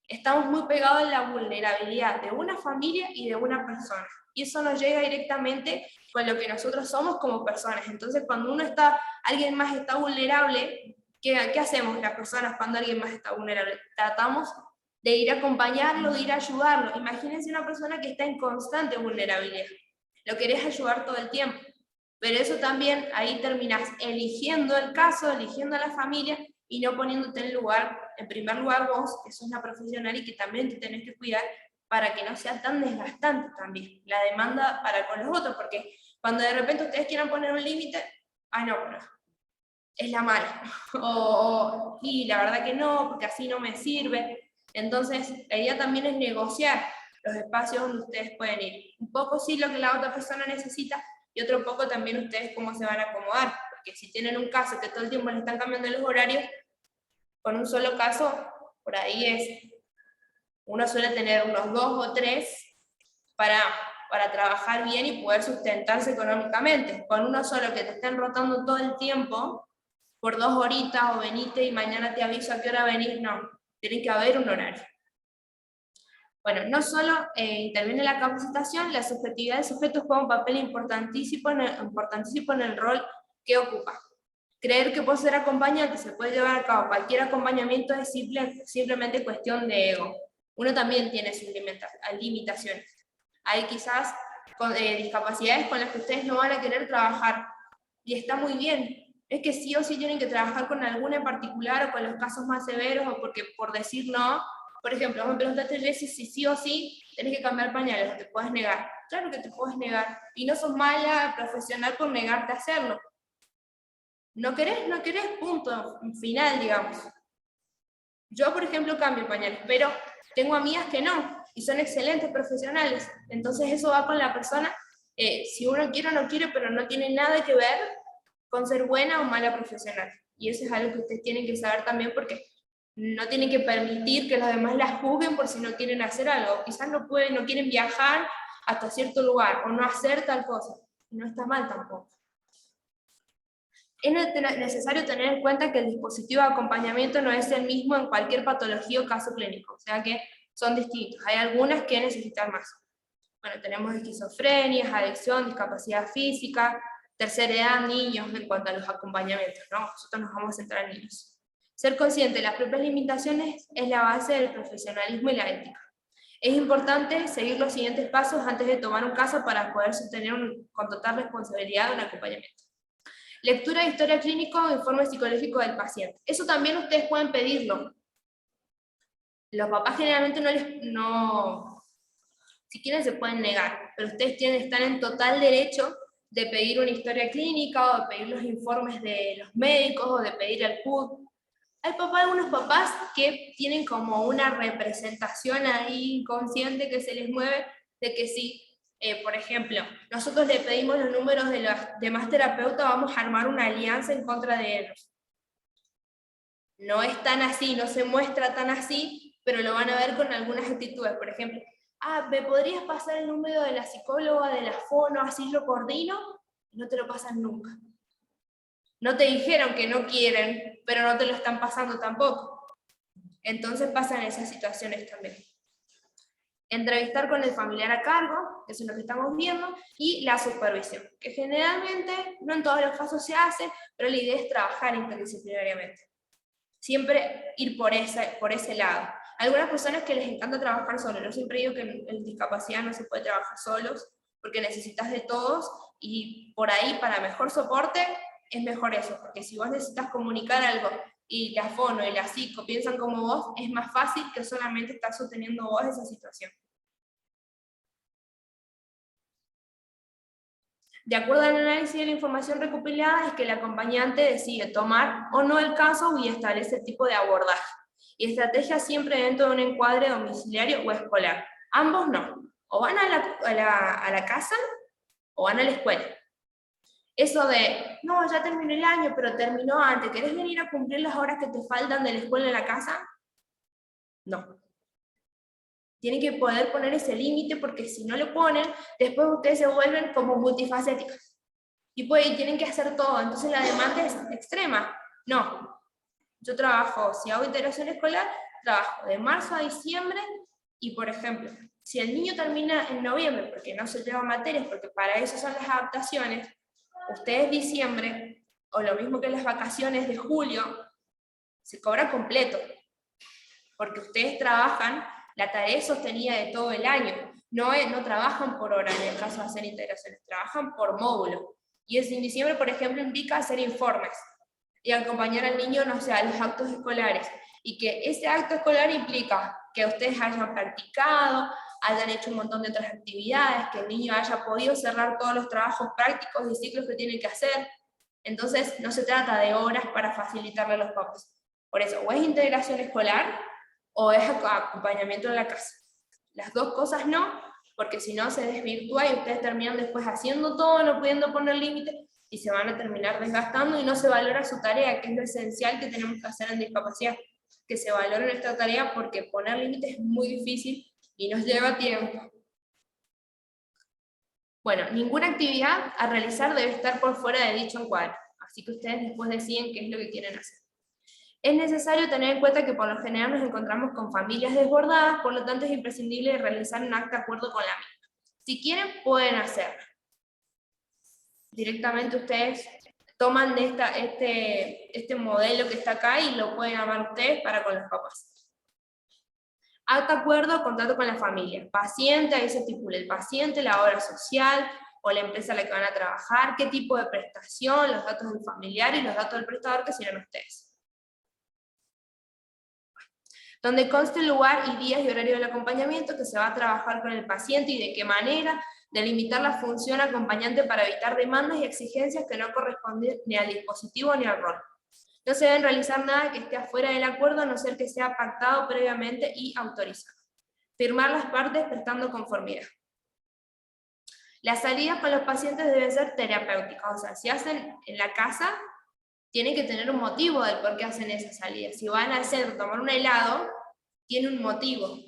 estamos muy pegados en la vulnerabilidad de una familia y de una persona, y eso nos llega directamente con lo que nosotros somos como personas. Entonces cuando alguien más está vulnerable, ¿qué hacemos las personas cuando alguien más está vulnerable? Tratamos de ir a acompañarlo, de ir a ayudarlo. Imagínense una persona que está en constante vulnerabilidad. Lo querés ayudar todo el tiempo, pero eso también, ahí terminás eligiendo el caso, eligiendo a la familia, y no poniéndote en primer lugar vos, que sos una profesional y que también te tenés que cuidar para que no sea tan desgastante también la demanda para con los otros, porque cuando de repente ustedes quieran poner un límite, ay no, pero es la mala, y la verdad que no, porque así no me sirve. Entonces, la idea también es negociar los espacios donde ustedes pueden ir. Un poco sí lo que la otra persona necesita, y otro poco también ustedes cómo se van a acomodar, porque si tienen un caso que todo el tiempo le están cambiando los horarios, con un solo caso, por ahí uno suele tener unos 2 o 3 para trabajar bien y poder sustentarse económicamente. Con uno solo que te estén rotando todo el tiempo, por 2 horitas, o venite y mañana te aviso a qué hora venís, no, tiene que haber un horario. Bueno, no solo interviene la capacitación, la subjetividad del sujeto juega un papel importantísimo en el rol que ocupa. Creer que por ser acompañante se puede llevar a cabo cualquier acompañamiento es simplemente cuestión de ego. Uno también tiene sus limitaciones. Hay quizás discapacidades con las que ustedes no van a querer trabajar, y está muy bien. Es que sí o sí tienen que trabajar con alguna en particular, o con los casos más severos, o porque por decir no. Por ejemplo, me preguntaste, Jessy, si sí o sí tenés que cambiar pañales, o te puedes negar. Claro que te puedes negar, y no sos mala profesional por negarte a hacerlo. No querés, punto, final, digamos. Yo, por ejemplo, cambio pañales, pero tengo amigas que no, y son excelentes profesionales. Entonces eso va con la persona, si uno quiere o no quiere, pero no tiene nada que ver con ser buena o mala profesional. Y eso es algo que ustedes tienen que saber también, porque no tienen que permitir que los demás las juzguen por si no quieren hacer algo. Quizás no quieren viajar hasta cierto lugar, o no hacer tal cosa. No está mal tampoco. Es necesario tener en cuenta que el dispositivo de acompañamiento no es el mismo en cualquier patología o caso clínico, o sea que son distintos. Hay algunas que necesitan más. Bueno, tenemos esquizofrenia, adicción, discapacidad física, tercera edad, niños, en cuanto a los acompañamientos, ¿no? Nosotros nos vamos a centrar en niños. Ser consciente de las propias limitaciones es la base del profesionalismo y la ética. Es importante seguir los siguientes pasos antes de tomar un caso para poder sostener con total responsabilidad un acompañamiento. Lectura de historia clínica o informe psicológico del paciente. Eso también ustedes pueden pedirlo. Los papás generalmente si quieren se pueden negar, pero ustedes están en total derecho de pedir una historia clínica, o de pedir los informes de los médicos, o de pedir el PUD. Hay algunos papás que tienen como una representación ahí inconsciente que se les mueve de que sí. Por ejemplo, nosotros le pedimos los números de los demás terapeutas, vamos a armar una alianza en contra de ellos. no es tan así, no se muestra tan así, pero lo van a ver con algunas actitudes. Por ejemplo, ¿me podrías pasar el número de la psicóloga, de la fono, así lo coordino? No te lo pasan nunca. No te dijeron que no quieren, pero no te lo están pasando tampoco. Entonces pasan esas situaciones también. Entrevistar con el familiar a cargo, que es lo que estamos viendo, y la supervisión, que generalmente, no en todos los casos se hace, pero la idea es trabajar interdisciplinariamente. Siempre ir por ese lado. Algunas personas que les encanta trabajar solos. Yo siempre digo que en discapacidad no se puede trabajar solos, porque necesitas de todos, y por ahí, para mejor soporte, es mejor eso, porque si vos necesitas comunicar algo, y la fono y la psico piensan como vos, es más fácil que solamente estás sosteniendo vos esa situación. De acuerdo al análisis de la información recopilada, es que el acompañante decide tomar o no el caso y establece el tipo de abordaje. Y estrategia siempre dentro de un encuadre domiciliario o escolar. Ambos no. O van a la casa o van a la escuela. Eso de, no, ya terminó el año, pero terminó antes, ¿querés venir a cumplir las horas que te faltan de la escuela en la casa? No. Tienen que poder poner ese límite, porque si no lo ponen, después ustedes se vuelven como multifacéticos. Y tienen que hacer todo, entonces la demanda es extrema. No. Yo trabajo, si hago integración escolar, trabajo de marzo a diciembre, y por ejemplo, si el niño termina en noviembre, porque no se lleva materias, porque para eso son las adaptaciones, ustedes diciembre, o lo mismo que las vacaciones de julio, se cobra completo, porque ustedes trabajan la tarea sostenida de todo el año, no trabajan por hora en el caso de hacer integraciones, trabajan por módulo, y en diciembre, por ejemplo, implica hacer informes, y acompañar al niño, no sé, a los actos escolares, y que ese acto escolar implica que ustedes hayan practicado, hayan hecho un montón de otras actividades, que el niño haya podido cerrar todos los trabajos prácticos y ciclos que tiene que hacer. Entonces no se trata de horas para facilitarle a los papás. Por eso, o es integración escolar, o es acompañamiento en la casa. Las dos cosas no, porque si no se desvirtúa y ustedes terminan después haciendo todo, no pudiendo poner límites, y se van a terminar desgastando y no se valora su tarea, que es lo esencial que tenemos que hacer en discapacidad, que se valore nuestra tarea, porque poner límites es muy difícil y nos lleva tiempo. Bueno, ninguna actividad a realizar debe estar por fuera de dicho encuadre, así que ustedes después deciden qué es lo que quieren hacer. Es necesario tener en cuenta que por lo general nos encontramos con familias desbordadas, por lo tanto es imprescindible realizar un acta de acuerdo con la misma. Si quieren, pueden hacerlo. Directamente ustedes toman de este modelo que está acá y lo pueden armar ustedes para con los papás. Acta de acuerdo, contrato con la familia. Paciente, ahí se estipula el paciente, la obra social o la empresa a la que van a trabajar, qué tipo de prestación, los datos del familiar y los datos del prestador que serán ustedes. Donde conste el lugar y días y horario del acompañamiento, que se va a trabajar con el paciente y de qué manera, delimitar la función acompañante para evitar demandas y exigencias que no corresponden ni al dispositivo ni al rol. No se deben realizar nada que esté afuera del acuerdo, a no ser que sea pactado previamente y autorizado. Firmar las partes prestando conformidad. Las salidas con los pacientes deben ser terapéuticas, o sea, si hacen en la casa, tienen que tener un motivo del por qué hacen esas salidas. Si van a tomar un helado, tiene un motivo.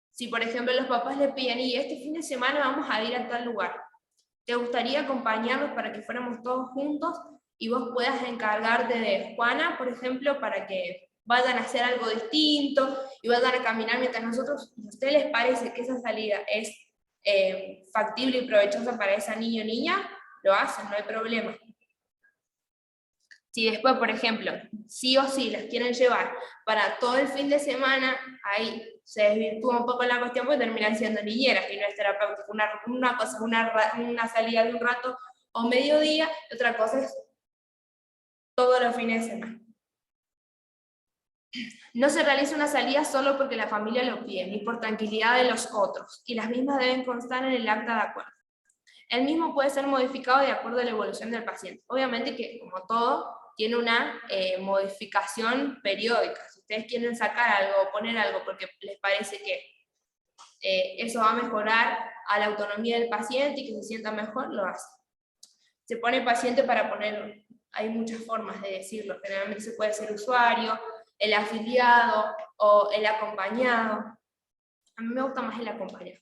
Si por ejemplo los papás le piden, y este fin de semana vamos a ir a tal lugar, ¿te gustaría acompañarnos para que fuéramos todos juntos y vos puedas encargarte de Juana, por ejemplo, para que vayan a hacer algo distinto y vayan a caminar mientras nosotros? ¿A ustedes les parece que esa salida es factible y provechosa para esa niño o niña? Lo hacen, no hay problema. Si después, por ejemplo, sí o sí las quieren llevar para todo el fin de semana, ahí se desvirtúa un poco la cuestión, porque terminan siendo niñeras y no es terapéutico. Una cosa es una salida de un rato o mediodía, y otra cosa es todos los fines de semana. No se realiza una salida solo porque la familia lo pide, ni por tranquilidad de los otros, y las mismas deben constar en el acta de acuerdo. El mismo puede ser modificado de acuerdo a la evolución del paciente. Obviamente que, como todo, tiene una modificación periódica. Si ustedes quieren sacar algo o poner algo porque les parece que eso va a mejorar a la autonomía del paciente y que se sienta mejor, lo hacen. Se pone paciente para poner, hay muchas formas de decirlo, generalmente se puede ser usuario, el afiliado o el acompañado. A mí me gusta más el acompañado.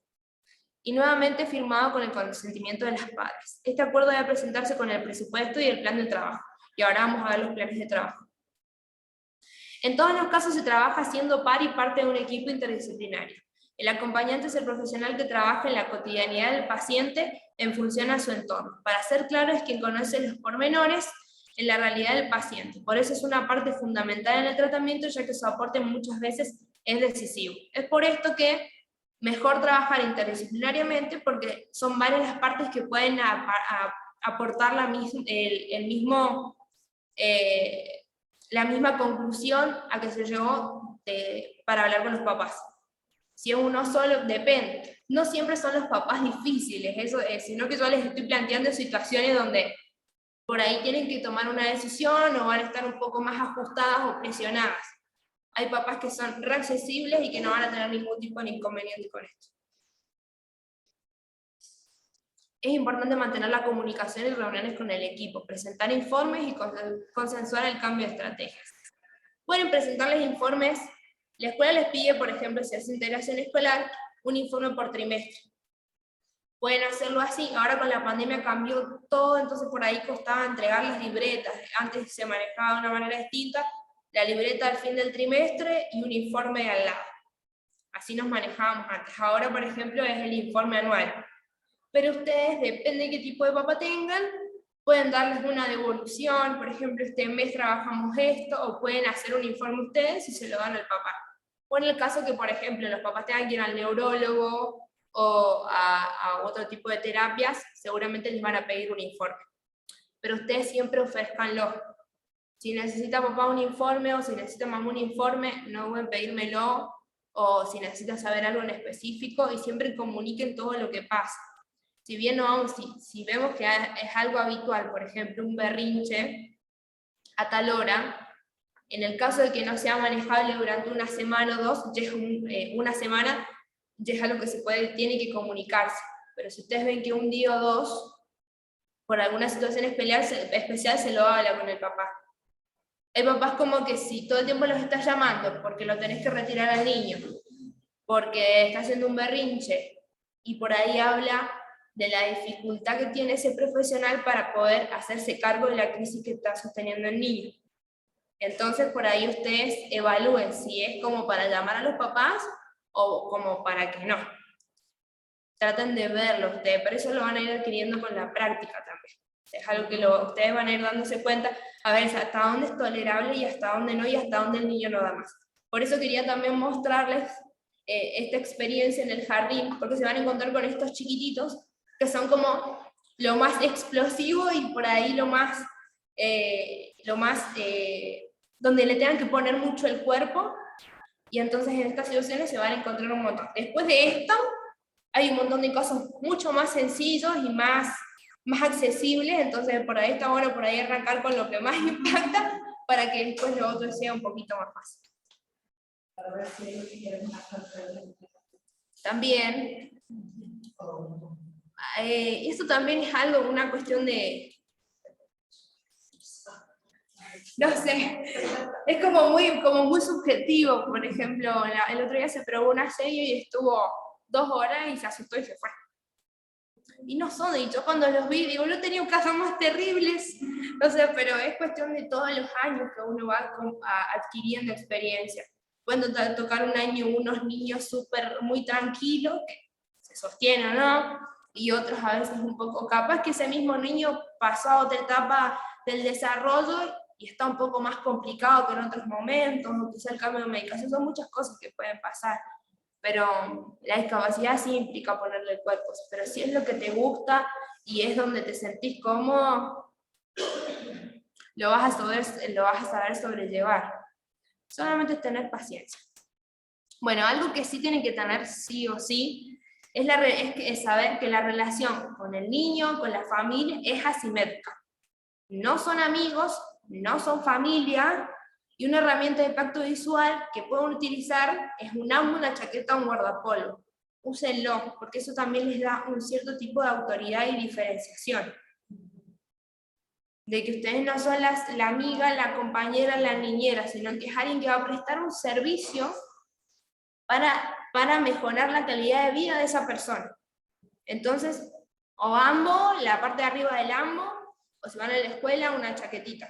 Y nuevamente firmado con el consentimiento de las padres. Este acuerdo debe presentarse con el presupuesto y el plan de trabajo. Y ahora vamos a ver los planes de trabajo. En todos los casos se trabaja siendo par y parte de un equipo interdisciplinario. El acompañante es el profesional que trabaja en la cotidianidad del paciente en función a su entorno. Para ser claro, es quien conoce los pormenores en la realidad del paciente. Por eso es una parte fundamental en el tratamiento, ya que su aporte muchas veces es decisivo. Es por esto que mejor trabajar interdisciplinariamente, porque son varias las partes que pueden aportar la misma conclusión a que se llegó para hablar con los papás. Si es uno solo, depende. No siempre son los papás difíciles, sino que yo les estoy planteando situaciones donde por ahí tienen que tomar una decisión o van a estar un poco más ajustadas o presionadas. Hay papás que son reaccesibles y que no van a tener ningún tipo de inconveniente con esto. Es importante mantener la comunicación y reuniones con el equipo, presentar informes y consensuar el cambio de estrategias. Pueden presentarles informes. La escuela les pide, por ejemplo, si hace integración escolar, un informe por trimestre. Pueden hacerlo así. Ahora con la pandemia cambió todo, entonces por ahí costaba entregar las libretas. Antes se manejaba de una manera distinta, la libreta al fin del trimestre y un informe al lado. Así nos manejábamos antes. Ahora, por ejemplo, es el informe anual. Pero ustedes, depende de qué tipo de papá tengan, pueden darles una devolución, por ejemplo, este mes trabajamos esto, o pueden hacer un informe ustedes y se lo dan al papá. O en el caso que, por ejemplo, los papás tengan que ir al neurólogo o a otro tipo de terapias, seguramente les van a pedir un informe. Pero ustedes siempre ofrezcanlo. Si necesita papá un informe o si necesita mamá un informe, no duden en pedírmelo, o si necesita saber algo en específico, y siempre comuniquen todo lo que pasa. Si bien no, si vemos que es algo habitual, por ejemplo, un berrinche a tal hora, en el caso de que no sea manejable durante una semana o dos, una semana ya es algo que tiene que comunicarse. Pero si ustedes ven que un día o dos, por alguna situación especial se lo habla con el papá. Hay papás como que si todo el tiempo los estás llamando porque lo tenés que retirar al niño, porque está haciendo un berrinche, y por ahí habla de la dificultad que tiene ese profesional para poder hacerse cargo de la crisis que está sosteniendo el niño. Entonces por ahí ustedes evalúen si es como para llamar a los papás o como para que no. Traten de verlo ustedes, pero eso lo van a ir adquiriendo con la práctica también. Es algo que ustedes van a ir dándose cuenta, a ver hasta dónde es tolerable y hasta dónde no, y hasta dónde el niño no da más. Por eso quería también mostrarles esta experiencia en el jardín, porque se van a encontrar con estos chiquititos que son como lo más explosivo y por ahí lo más donde le tengan que poner mucho el cuerpo, y entonces en estas situaciones se van a encontrar un montón. Después de esto, hay un montón de cosas mucho más sencillos y más accesibles, entonces por ahí está bueno por ahí arrancar con lo que más impacta, para que después lo otro sea un poquito más fácil. Para ver si ellos quieren hacer preguntas. También, esto también es algo, una cuestión de, no sé, es como muy subjetivo. Por ejemplo, el otro día se probó una serie y estuvo 2 horas y se asustó y se fue. Y no son, y yo cuando los vi, digo, no he tenido casos más terribles, o sea, pero es cuestión de todos los años que uno va adquiriendo experiencia. Pueden tocar un año unos niños muy tranquilos, que se sostienen, ¿no? Y otros a veces un poco, capaz que ese mismo niño pasó a otra etapa del desarrollo y está un poco más complicado que en otros momentos, o quizá el cambio de medicación, son muchas cosas que pueden pasar. Pero la discapacidad sí implica ponerle el cuerpo, pero si es lo que te gusta y es donde te sentís cómodo, lo vas a saber sobrellevar. Solamente es tener paciencia. Bueno, algo que sí tienen que tener sí o sí es saber que la relación con el niño, con la familia, es asimétrica. No son amigos, no son familia. Y una herramienta de impacto visual que pueden utilizar es un amo, una chaqueta o un guardapolvo. Úsenlo, porque eso también les da un cierto tipo de autoridad y diferenciación. de que ustedes no son la amiga, la compañera, la niñera, sino que es alguien que va a prestar un servicio para mejorar la calidad de vida de esa persona. Entonces, o ambos, la parte de arriba del ambo, o si van a la escuela, una chaquetita.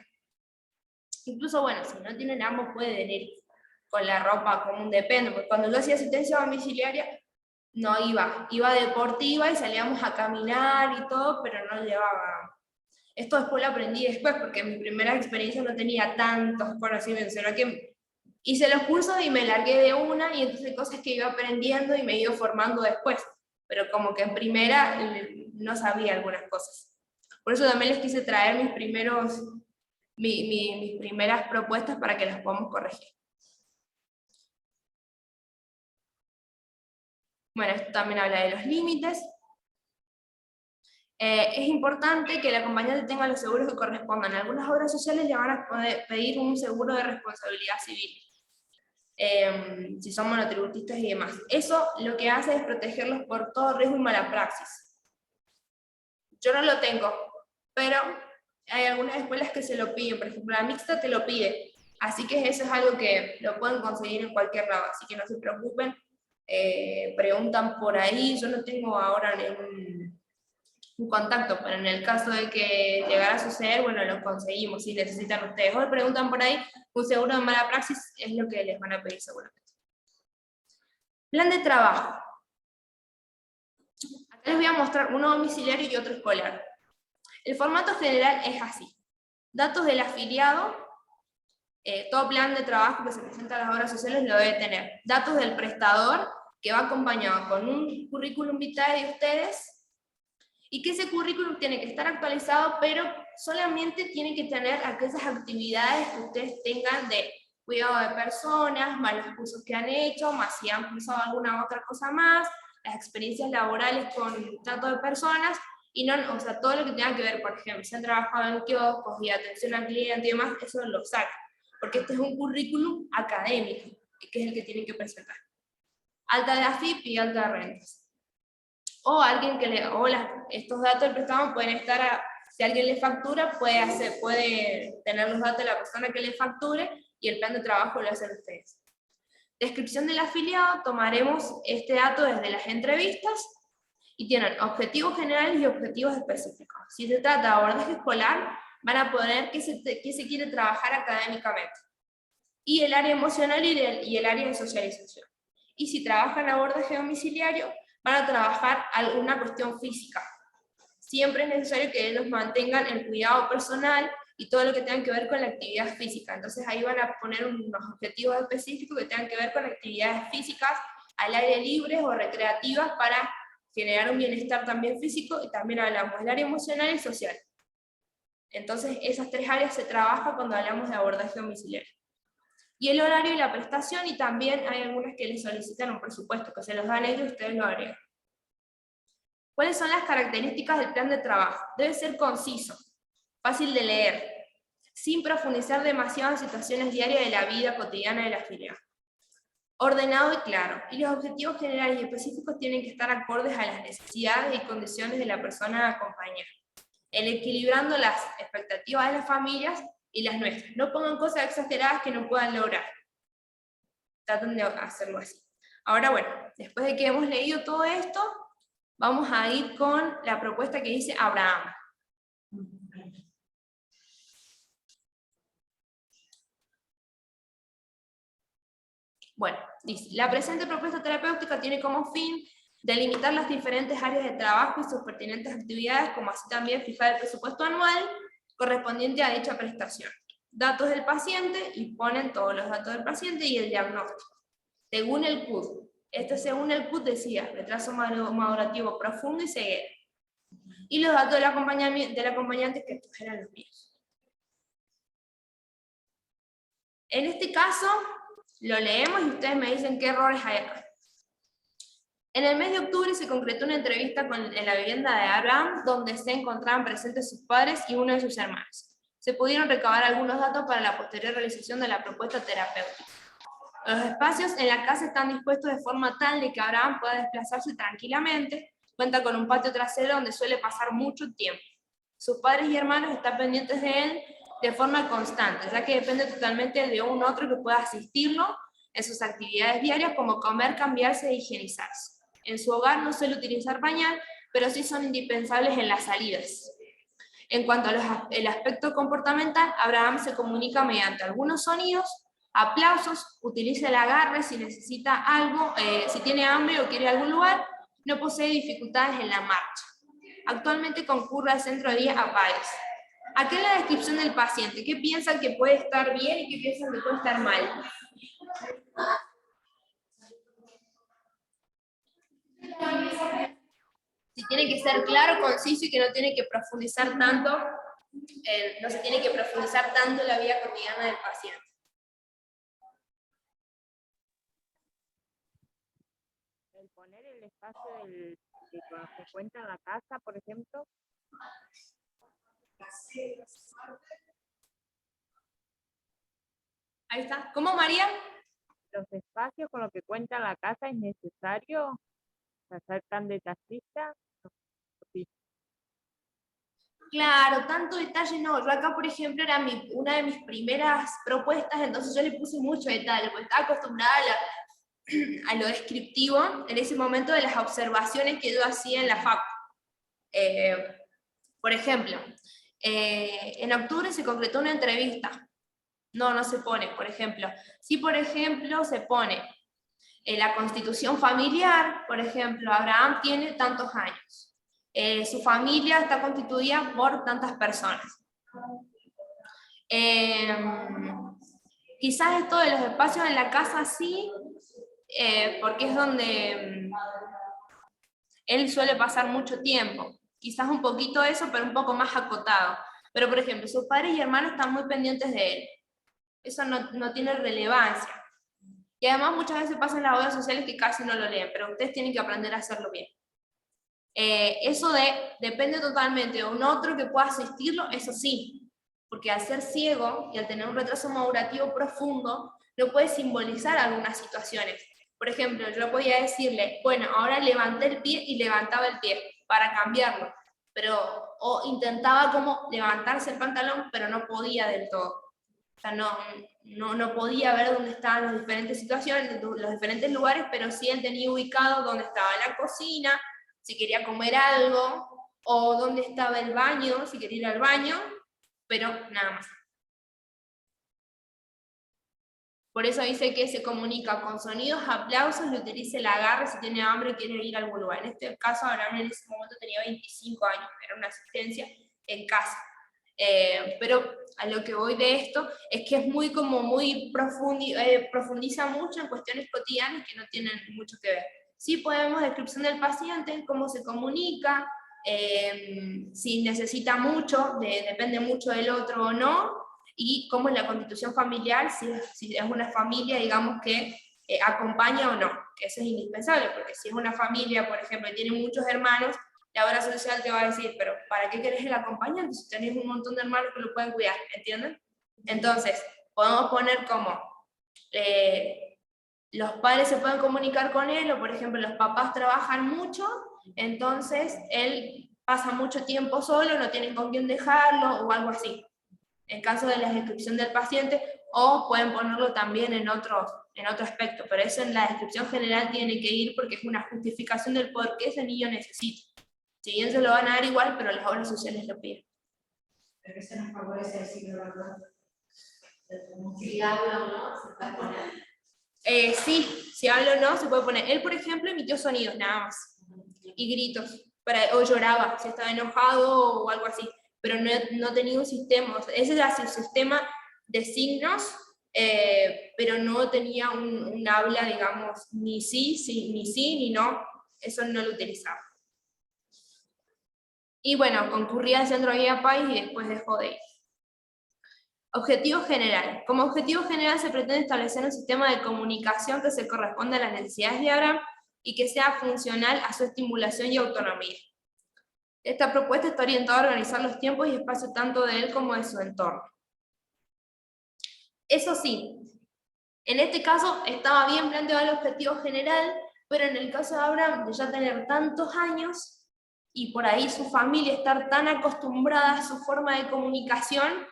Incluso, bueno, si no tienen ambos, pueden ir con la ropa común, depende, porque cuando yo hacía asistencia domiciliaria, no iba deportiva y salíamos a caminar y todo, pero no llevaba. Esto después lo aprendí después, porque en mi primera experiencia no tenía tantos conocimientos, sino que hice los cursos y me largué de una, y entonces cosas que iba aprendiendo y me iba formando después, pero como que en primera no sabía algunas cosas. Por eso también les quise traer mis primeras propuestas para que las podamos corregir. Bueno, esto también habla de los límites. Es importante que el acompañante tenga los seguros que correspondan. Algunas obras sociales le van a poder pedir un seguro de responsabilidad civil, si son monotributistas y demás. Eso lo que hace es protegerlos por todo riesgo y mala praxis. Yo no lo tengo, pero hay algunas escuelas que se lo piden, por ejemplo la mixta te lo pide, así que eso es algo que lo pueden conseguir en cualquier lado, así que no se preocupen, preguntan por ahí. Yo no tengo ahora un contacto, pero en el caso de que llegara a suceder, bueno, lo conseguimos si necesitan ustedes. O preguntan por ahí, un seguro de mala praxis es lo que les van a pedir seguramente. Plan de trabajo. Acá les voy a mostrar uno domiciliario y otro escolar. El formato general es así. Datos del afiliado, todo plan de trabajo que se presenta a las obras sociales lo debe tener. Datos del prestador, que va acompañado con un currículum vitae de ustedes, y que ese currículum tiene que estar actualizado, pero solamente tiene que tener aquellas actividades que ustedes tengan de cuidado de personas, más los cursos que han hecho, más si han cursado alguna otra cosa más, las experiencias laborales con trato de personas, y no, o sea, todo lo que tenga que ver, por ejemplo, si han trabajado en kioscos y atención al cliente y demás, eso lo saca, porque este es un currículum académico, que es el que tienen que presentar. Alta de AFIP y alta de rentas. O alguien que estos datos del préstamo pueden estar, si alguien le factura, puede tener los datos de la persona que le facture, y el plan de trabajo lo hacen ustedes. Descripción del afiliado, tomaremos este dato desde las entrevistas, y tienen objetivos generales y objetivos específicos. Si se trata de abordaje escolar, van a poner qué se quiere trabajar académicamente, y el área emocional y el área de socialización. Y si trabajan abordaje domiciliario, van a trabajar alguna cuestión física. Siempre es necesario que ellos mantengan el cuidado personal y todo lo que tenga que ver con la actividad física. Entonces ahí van a poner unos objetivos específicos que tengan que ver con actividades físicas al aire libre o recreativas para generar un bienestar también físico, y también hablamos del área emocional y social. Entonces esas tres áreas se trabajan cuando hablamos de abordaje domiciliario. Y el horario y la prestación, y también hay algunas que les solicitan un presupuesto, que se los dan ellos y ustedes lo agregan. ¿Cuáles son las características del plan de trabajo? Debe ser conciso, fácil de leer, sin profundizar demasiado en situaciones diarias de la vida cotidiana del afiliado. Ordenado y claro, y los objetivos generales y específicos tienen que estar acordes a las necesidades y condiciones de la persona a acompañar, equilibrando las expectativas de las familias y las nuestras. No pongan cosas exageradas que no puedan lograr. Traten de hacerlo así. Ahora bueno, después de que hemos leído todo esto, vamos a ir con la propuesta que dice Abraham. Bueno, dice, la presente propuesta terapéutica tiene como fin delimitar las diferentes áreas de trabajo y sus pertinentes actividades, como así también fijar el presupuesto anual correspondiente a dicha prestación. Datos del paciente, y ponen todos los datos del paciente y el diagnóstico. Según el CUD. Según el CUD decía, retraso madurativo profundo y ceguera. Y los datos del acompañante, que estos eran los míos. En este caso, lo leemos y ustedes me dicen qué errores hay acá. En el mes de octubre se concretó una entrevista en la vivienda de Abraham, donde se encontraban presentes sus padres y uno de sus hermanos. Se pudieron recabar algunos datos para la posterior realización de la propuesta terapéutica. Los espacios en la casa están dispuestos de forma tal de que Abraham pueda desplazarse tranquilamente. Cuenta con un patio trasero donde suele pasar mucho tiempo. Sus padres y hermanos están pendientes de él de forma constante, ya que depende totalmente de un otro que pueda asistirlo en sus actividades diarias como comer, cambiarse e higienizarse. En su hogar no suele utilizar pañal, pero sí son indispensables en las salidas. En cuanto al aspecto comportamental, Abraham se comunica mediante algunos sonidos, aplausos, utiliza el agarre si necesita algo, si tiene hambre o quiere ir a algún lugar, no posee dificultades en la marcha. Actualmente concurre al centro de día a Páez. Aquí es la descripción del paciente. ¿Qué piensan que puede estar bien y qué piensan que puede estar mal? Si tiene que ser claro, conciso y que no tiene que profundizar tanto, no se tiene que profundizar tanto en la vida cotidiana del paciente. El poner el espacio de cuando se encuentra en la casa, por ejemplo. Ahí está. ¿Cómo, María? Los espacios con los que cuenta la casa es necesario ser tan detallista. Sí. Claro, tanto detalle no. Yo acá, por ejemplo, era una de mis primeras propuestas, entonces yo le puse mucho detalle, porque estaba acostumbrada a lo descriptivo en ese momento de las observaciones que yo hacía en la facu. Por ejemplo, en octubre se concretó una entrevista. No se pone, por ejemplo. Sí, por ejemplo, se pone la constitución familiar, por ejemplo, Abraham tiene tantos años. Su familia está constituida por tantas personas. Quizás esto de los espacios en la casa sí, porque es donde él suele pasar mucho tiempo. Quizás un poquito eso, pero un poco más acotado. Pero, por ejemplo, sus padres y hermanos están muy pendientes de él. Eso no tiene relevancia. Y además muchas veces pasa en las obras sociales que casi no lo leen, pero ustedes tienen que aprender a hacerlo bien. Eso depende totalmente de un otro que pueda asistirlo, eso sí, porque al ser ciego y al tener un retraso madurativo profundo, no puede simbolizar algunas situaciones. Por ejemplo, yo podía decirle, bueno, ahora levanté el pie y levantaba el pie para cambiarlo, o intentaba como levantarse el pantalón, pero no podía del todo. O sea, no podía ver dónde estaban las diferentes situaciones, los diferentes lugares, pero sí él tenía ubicado dónde estaba la cocina, si quería comer algo, o dónde estaba el baño, si quería ir al baño, pero nada más. Por eso dice que se comunica con sonidos, aplausos, y utiliza el agarre si tiene hambre y quiere ir a algún lugar. En este caso, Abraham en ese momento tenía 25 años, era una asistencia en casa. Pero a lo que voy de esto es que es muy profundiza mucho en cuestiones cotidianas que no tienen mucho que ver. Sí podemos descripción del paciente, cómo se comunica, si necesita mucho, depende mucho del otro o no, y cómo es la constitución familiar, si es una familia, digamos, que acompaña o no, que eso es indispensable, porque si es una familia, por ejemplo, y tiene muchos hermanos, la obra social te va a decir, pero ¿para qué querés el acompañante si tenés un montón de hermanos que lo pueden cuidar? ¿Entienden? Entonces, podemos poner como los padres se pueden comunicar con él, o por ejemplo los papás trabajan mucho, entonces él pasa mucho tiempo solo, no tienen con quién dejarlo, o algo así. En caso de la descripción del paciente, o pueden ponerlo también en otro aspecto, pero eso en la descripción general tiene que ir porque es una justificación del por qué ese niño necesita. Si bien se lo van a dar igual, pero las obras sociales lo piden. Pero eso nos favorece decir la verdad. Si habla o no, se puede poner. Sí, si habla o no, se puede poner. Él, por ejemplo, emitió sonidos nada más, y gritos, o lloraba, si estaba enojado o algo así, pero no tenía un sistema, o sea, ese era su sistema de signos, pero no tenía un habla, digamos, ni sí, ni no, eso no lo utilizaba. Y bueno, concurría al centro de Guía País y después dejó de ir. Objetivo general. Como objetivo general se pretende establecer un sistema de comunicación que se corresponda a las necesidades de Abraham y que sea funcional a su estimulación y autonomía. Esta propuesta está orientada a organizar los tiempos y espacios tanto de él como de su entorno. Eso sí, en este caso estaba bien planteado el objetivo general, pero en el caso de Abraham, de ya tener tantos años, y por ahí su familia estar tan acostumbrada a su forma de comunicación,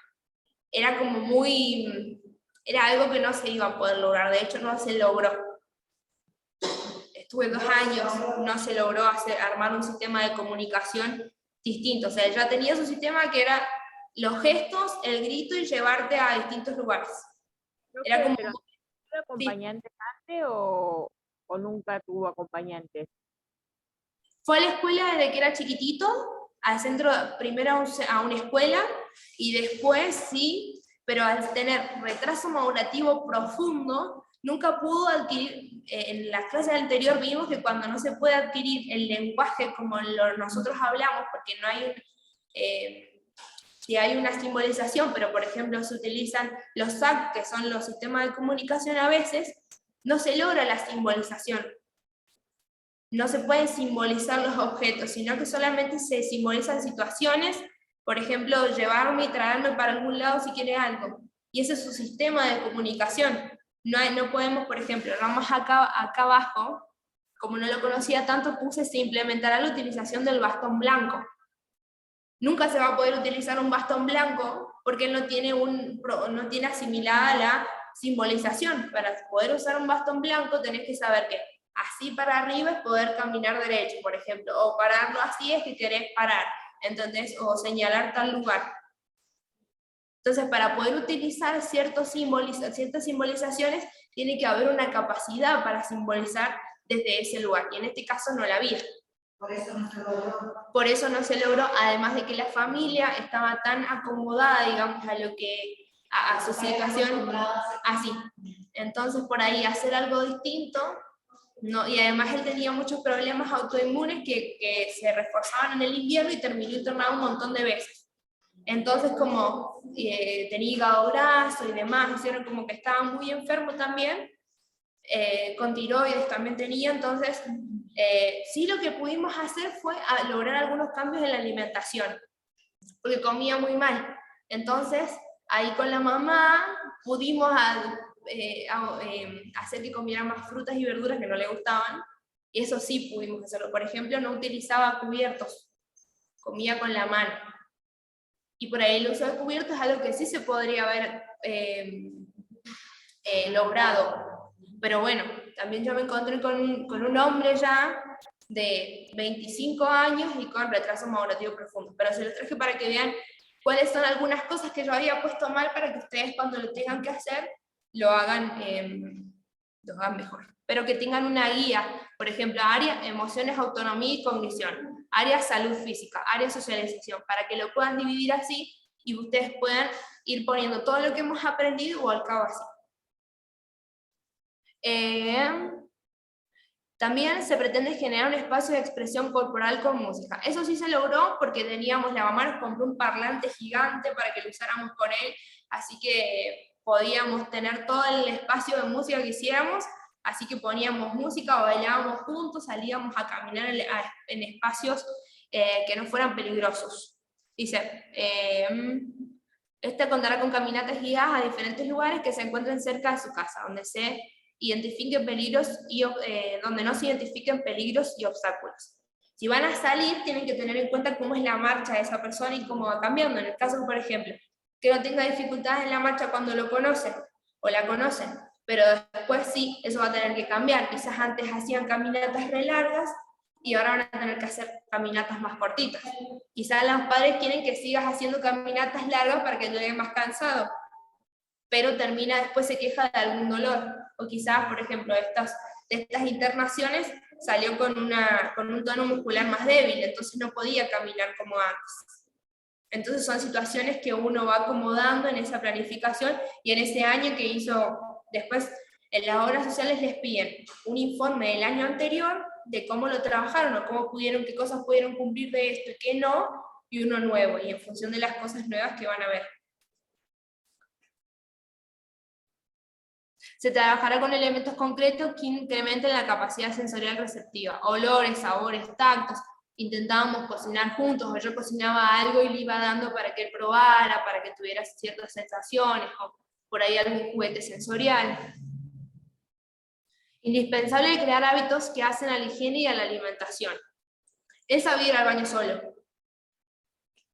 era como era algo que no se iba a poder lograr, de hecho no se logró. Estuve 2 años, no se logró armar un sistema de comunicación distinto, o sea, ya tenía su sistema que era los gestos, el grito y llevarte a distintos lugares. Era como... ¿Pero tuvo acompañantes antes o nunca tuvo acompañantes? Fue a la escuela desde que era chiquitito, al centro, primero a una escuela, y después sí, pero al tener retraso madurativo profundo, nunca pudo adquirir, en las clases anteriores vimos que cuando no se puede adquirir el lenguaje como nosotros hablamos, porque no hay si hay una simbolización, pero por ejemplo se utilizan los SAC, que son los sistemas de comunicación a veces, no se logra la simbolización. No se pueden simbolizar los objetos, sino que solamente se simbolizan situaciones, por ejemplo, llevarme y traerme para algún lado si quiere algo. Y ese es su sistema de comunicación. No podemos, por ejemplo, vamos acá abajo, como no lo conocía tanto, puse se implementará la utilización del bastón blanco. Nunca se va a poder utilizar un bastón blanco porque no tiene asimilada la simbolización. Para poder usar un bastón blanco tenés que saber que así para arriba es poder caminar derecho, por ejemplo, o pararlo así es que querés parar, entonces, o señalar tal lugar. Entonces, para poder utilizar ciertas simbolizaciones, tiene que haber una capacidad para simbolizar desde ese lugar, y en este caso no la había. Por eso no se logró. Por eso no se logró, además de que la familia estaba tan acomodada, digamos, a su situación, así. Entonces, por ahí hacer algo distinto, no, y además él tenía muchos problemas autoinmunes que se reforzaban en el invierno y terminó internado un montón de veces. Entonces, como tenía hígado graso y demás, hicieron como que estaba muy enfermo también, con tiroides también tenía, entonces sí lo que pudimos hacer fue lograr algunos cambios en la alimentación, porque comía muy mal. Entonces, ahí con la mamá pudimos hacer que comiera más frutas y verduras que no le gustaban, y eso sí pudimos hacerlo. Por ejemplo, no utilizaba cubiertos, comía con la mano. Y por ahí el uso de cubiertos es algo que sí se podría haber logrado. Pero bueno, también yo me encontré con un hombre ya de 25 años y con retraso madurativo profundo. Pero se los traje para que vean cuáles son algunas cosas que yo había puesto mal para que ustedes cuando lo tengan que hacer lo hagan mejor. Pero que tengan una guía, por ejemplo, área emociones, autonomía y cognición, área salud física, área socialización, para que lo puedan dividir así y ustedes puedan ir poniendo todo lo que hemos aprendido o al cabo así. También se pretende generar un espacio de expresión corporal con música. Eso sí se logró porque teníamos, la mamá nos compró un parlante gigante para que lo usáramos con él, así que podíamos tener todo el espacio de música que quisiéramos, así que poníamos música, bailábamos juntos, salíamos a caminar en espacios que no fueran peligrosos. Dice, este contará con caminatas guiadas a diferentes lugares que se encuentren cerca de su casa, donde se identifiquen peligros y donde no se identifiquen peligros y obstáculos. Si van a salir, tienen que tener en cuenta cómo es la marcha de esa persona y cómo va cambiando. En el caso, por ejemplo, que no tenga dificultades en la marcha cuando lo conocen o la conocen, pero después sí, eso va a tener que cambiar. Quizás antes hacían caminatas re largas y ahora van a tener que hacer caminatas más cortitas. Quizás los padres quieren que sigas haciendo caminatas largas para que llegue más cansado, pero después se queja de algún dolor. O quizás, por ejemplo, de estas internaciones salió con un tono muscular más débil, entonces no podía caminar como antes. Entonces son situaciones que uno va acomodando en esa planificación, y en ese año que hizo, después en las obras sociales les piden un informe del año anterior de cómo lo trabajaron, o qué cosas pudieron cumplir de esto y qué no, y uno nuevo, y en función de las cosas nuevas que van a ver. Se trabajará con elementos concretos que incrementen la capacidad sensorial receptiva, olores, sabores, tactos. Intentábamos cocinar juntos, o yo cocinaba algo y le iba dando para que él probara, para que tuviera ciertas sensaciones, o por ahí algún juguete sensorial. Indispensable crear hábitos que hacen a la higiene y a la alimentación. Él sabía ir al baño solo.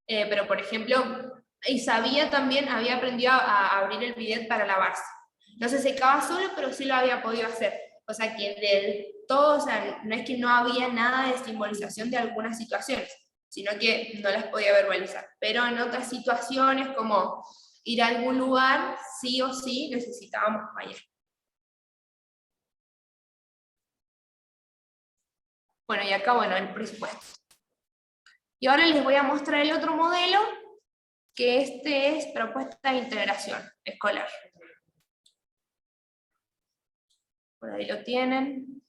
Pero, por ejemplo, y sabía también, había aprendido a abrir el bidet para lavarse. No se secaba solo, pero sí lo había podido hacer. O sea que del todo, o sea, no es que no había nada de simbolización de algunas situaciones, sino que no las podía verbalizar. Pero en otras situaciones, como ir a algún lugar, sí o sí necesitábamos bañar. Bueno, y acá, bueno, el presupuesto. Y ahora les voy a mostrar el otro modelo, que este es propuesta de integración escolar. Por ahí lo tienen.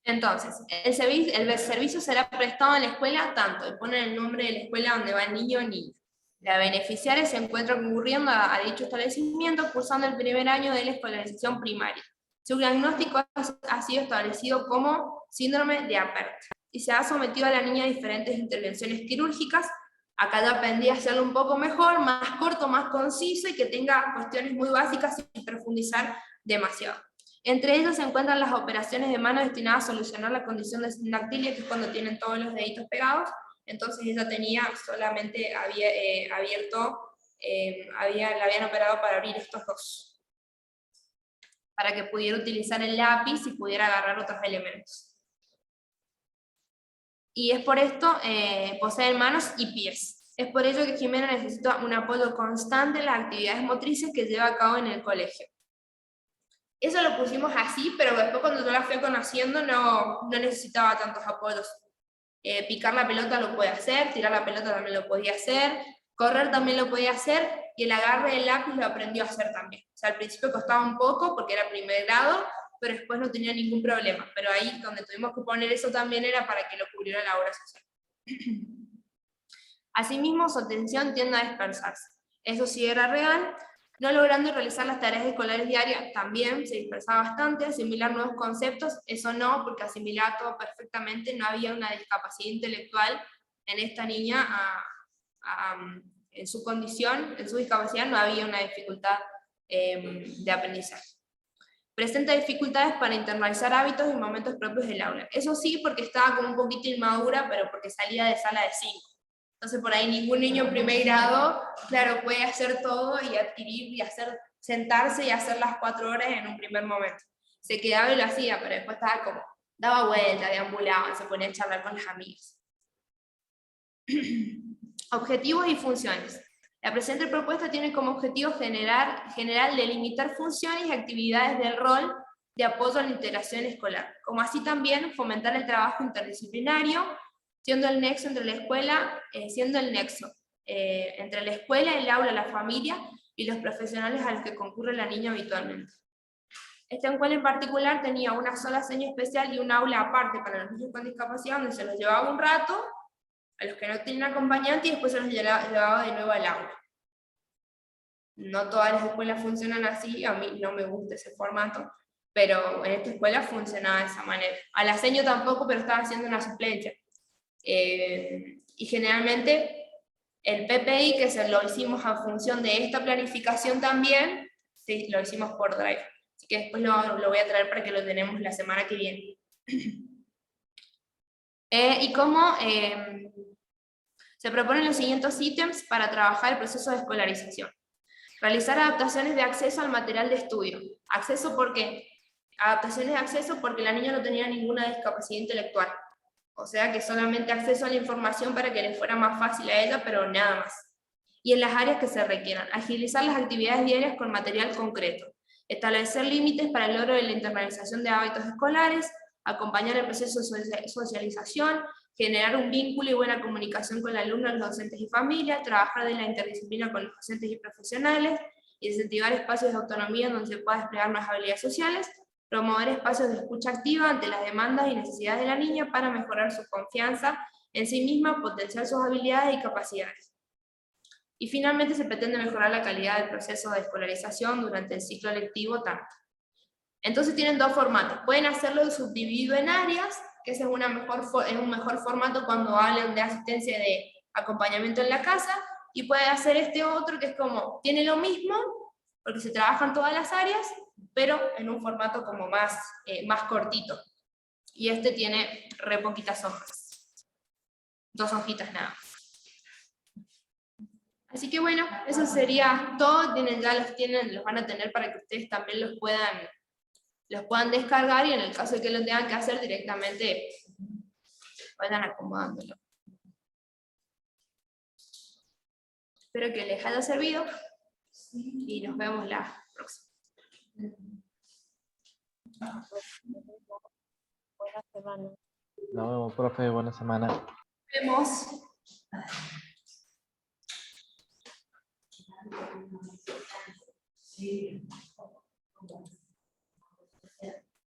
Entonces, el servicio será prestado en la escuela tanto, y ponen el nombre de la escuela donde va el niño o niña. La beneficiaria se encuentra concurriendo a dicho establecimiento cursando el primer año de la escolarización primaria. Su diagnóstico ha sido establecido como síndrome de Apert y se ha sometido a la niña a diferentes intervenciones quirúrgicas. Acá ya aprendí a hacerlo un poco mejor, más corto, más conciso y que tenga cuestiones muy básicas sin profundizar demasiado. Entre ellos se encuentran las operaciones de mano destinadas a solucionar la condición de sindactilia, que es cuando tienen todos los deditos pegados. Entonces ella tenía solamente, le habían operado para abrir estos dos, para que pudiera utilizar el lápiz y pudiera agarrar otros elementos. Y es por esto, poseen manos y pies. Es por ello que Jimena necesita un apoyo constante en las actividades motrices que lleva a cabo en el colegio. Eso lo pusimos así, pero después cuando yo la fui conociendo no necesitaba tantos apoyos. Picar la pelota lo puede hacer, tirar la pelota también lo podía hacer, correr también lo podía hacer, y el agarre del lápiz lo aprendió a hacer también. O sea, al principio costaba un poco porque era primer grado, pero después no tenía ningún problema. Pero ahí donde tuvimos que poner eso también era para que lo cubriera la obra social. Asimismo, su atención tiende a dispersarse. Eso sí era real. No logrando realizar las tareas escolares diarias, también se dispersaba bastante, asimilar nuevos conceptos, eso no, porque asimilaba todo perfectamente, no había una discapacidad intelectual en esta niña, en su condición, en su discapacidad, no había una dificultad de aprendizaje. Presenta dificultades para internalizar hábitos y momentos propios del aula. Eso sí, porque estaba como un poquito inmadura, pero porque salía de sala de 5. Entonces por ahí ningún niño en primer grado, claro, puede hacer todo y adquirir y sentarse y hacer las 4 horas en un primer momento. Se quedaba y lo hacía, pero después estaba como, daba vuelta, deambulaba, se ponía a charlar con las amigas. Objetivos y funciones. La presente propuesta tiene como objetivo general delimitar funciones y actividades del rol de apoyo a la integración escolar, como así también fomentar el trabajo interdisciplinario, siendo el nexo entre la escuela, entre la escuela, el aula, la familia y los profesionales a los que concurre la niña habitualmente. Esta escuela en particular tenía una sola seña especial y un aula aparte para los niños con discapacidad, donde se los llevaba un rato a los que no tenían acompañante y después se los llevaba de nuevo al aula. No todas las escuelas funcionan así, a mí no me gusta ese formato, pero en esta escuela funcionaba de esa manera. A la seño tampoco, pero estaba haciendo una suplencia. Y generalmente el PPI, que lo hicimos a función de esta planificación también, sí, lo hicimos por Drive. Así que después lo voy a traer para que lo tenemos la semana que viene. Y cómo se proponen los siguientes ítems para trabajar el proceso de escolarización. Realizar adaptaciones de acceso al material de estudio. Adaptaciones de acceso porque la niña no tenía ninguna discapacidad intelectual. O sea que solamente acceso a la información para que le fuera más fácil a ella, pero nada más. Y en las áreas que se requieran. Agilizar las actividades diarias con material concreto. Establecer límites para el logro de la internalización de hábitos escolares. Acompañar el proceso de socialización. Generar un vínculo y buena comunicación con el alumno, los docentes y familias. Trabajar de la interdisciplina con los docentes y profesionales. Incentivar espacios de autonomía donde se pueda desplegar más habilidades sociales. Promover espacios de escucha activa ante las demandas y necesidades de la niña para mejorar su confianza en sí misma, potenciar sus habilidades y capacidades. Y finalmente se pretende mejorar la calidad del proceso de escolarización durante el ciclo lectivo tanto. Entonces tienen dos formatos, pueden hacerlo subdividido en áreas que ese es un mejor formato cuando hablan de asistencia de acompañamiento en la casa, y puede hacer este otro que es como, tiene lo mismo, porque se trabajan todas las áreas, pero en un formato como más cortito. Y este tiene re poquitas hojas. 2 hojitas nada más. Así que bueno, eso sería todo. Los van a tener para que ustedes también los puedan descargar, y en el caso de que lo tengan que hacer directamente, vayan acomodándolo. Espero que les haya servido y nos vemos la próxima. Buena semana. Nos vemos, profe, buena semana. Nos vemos. Sí.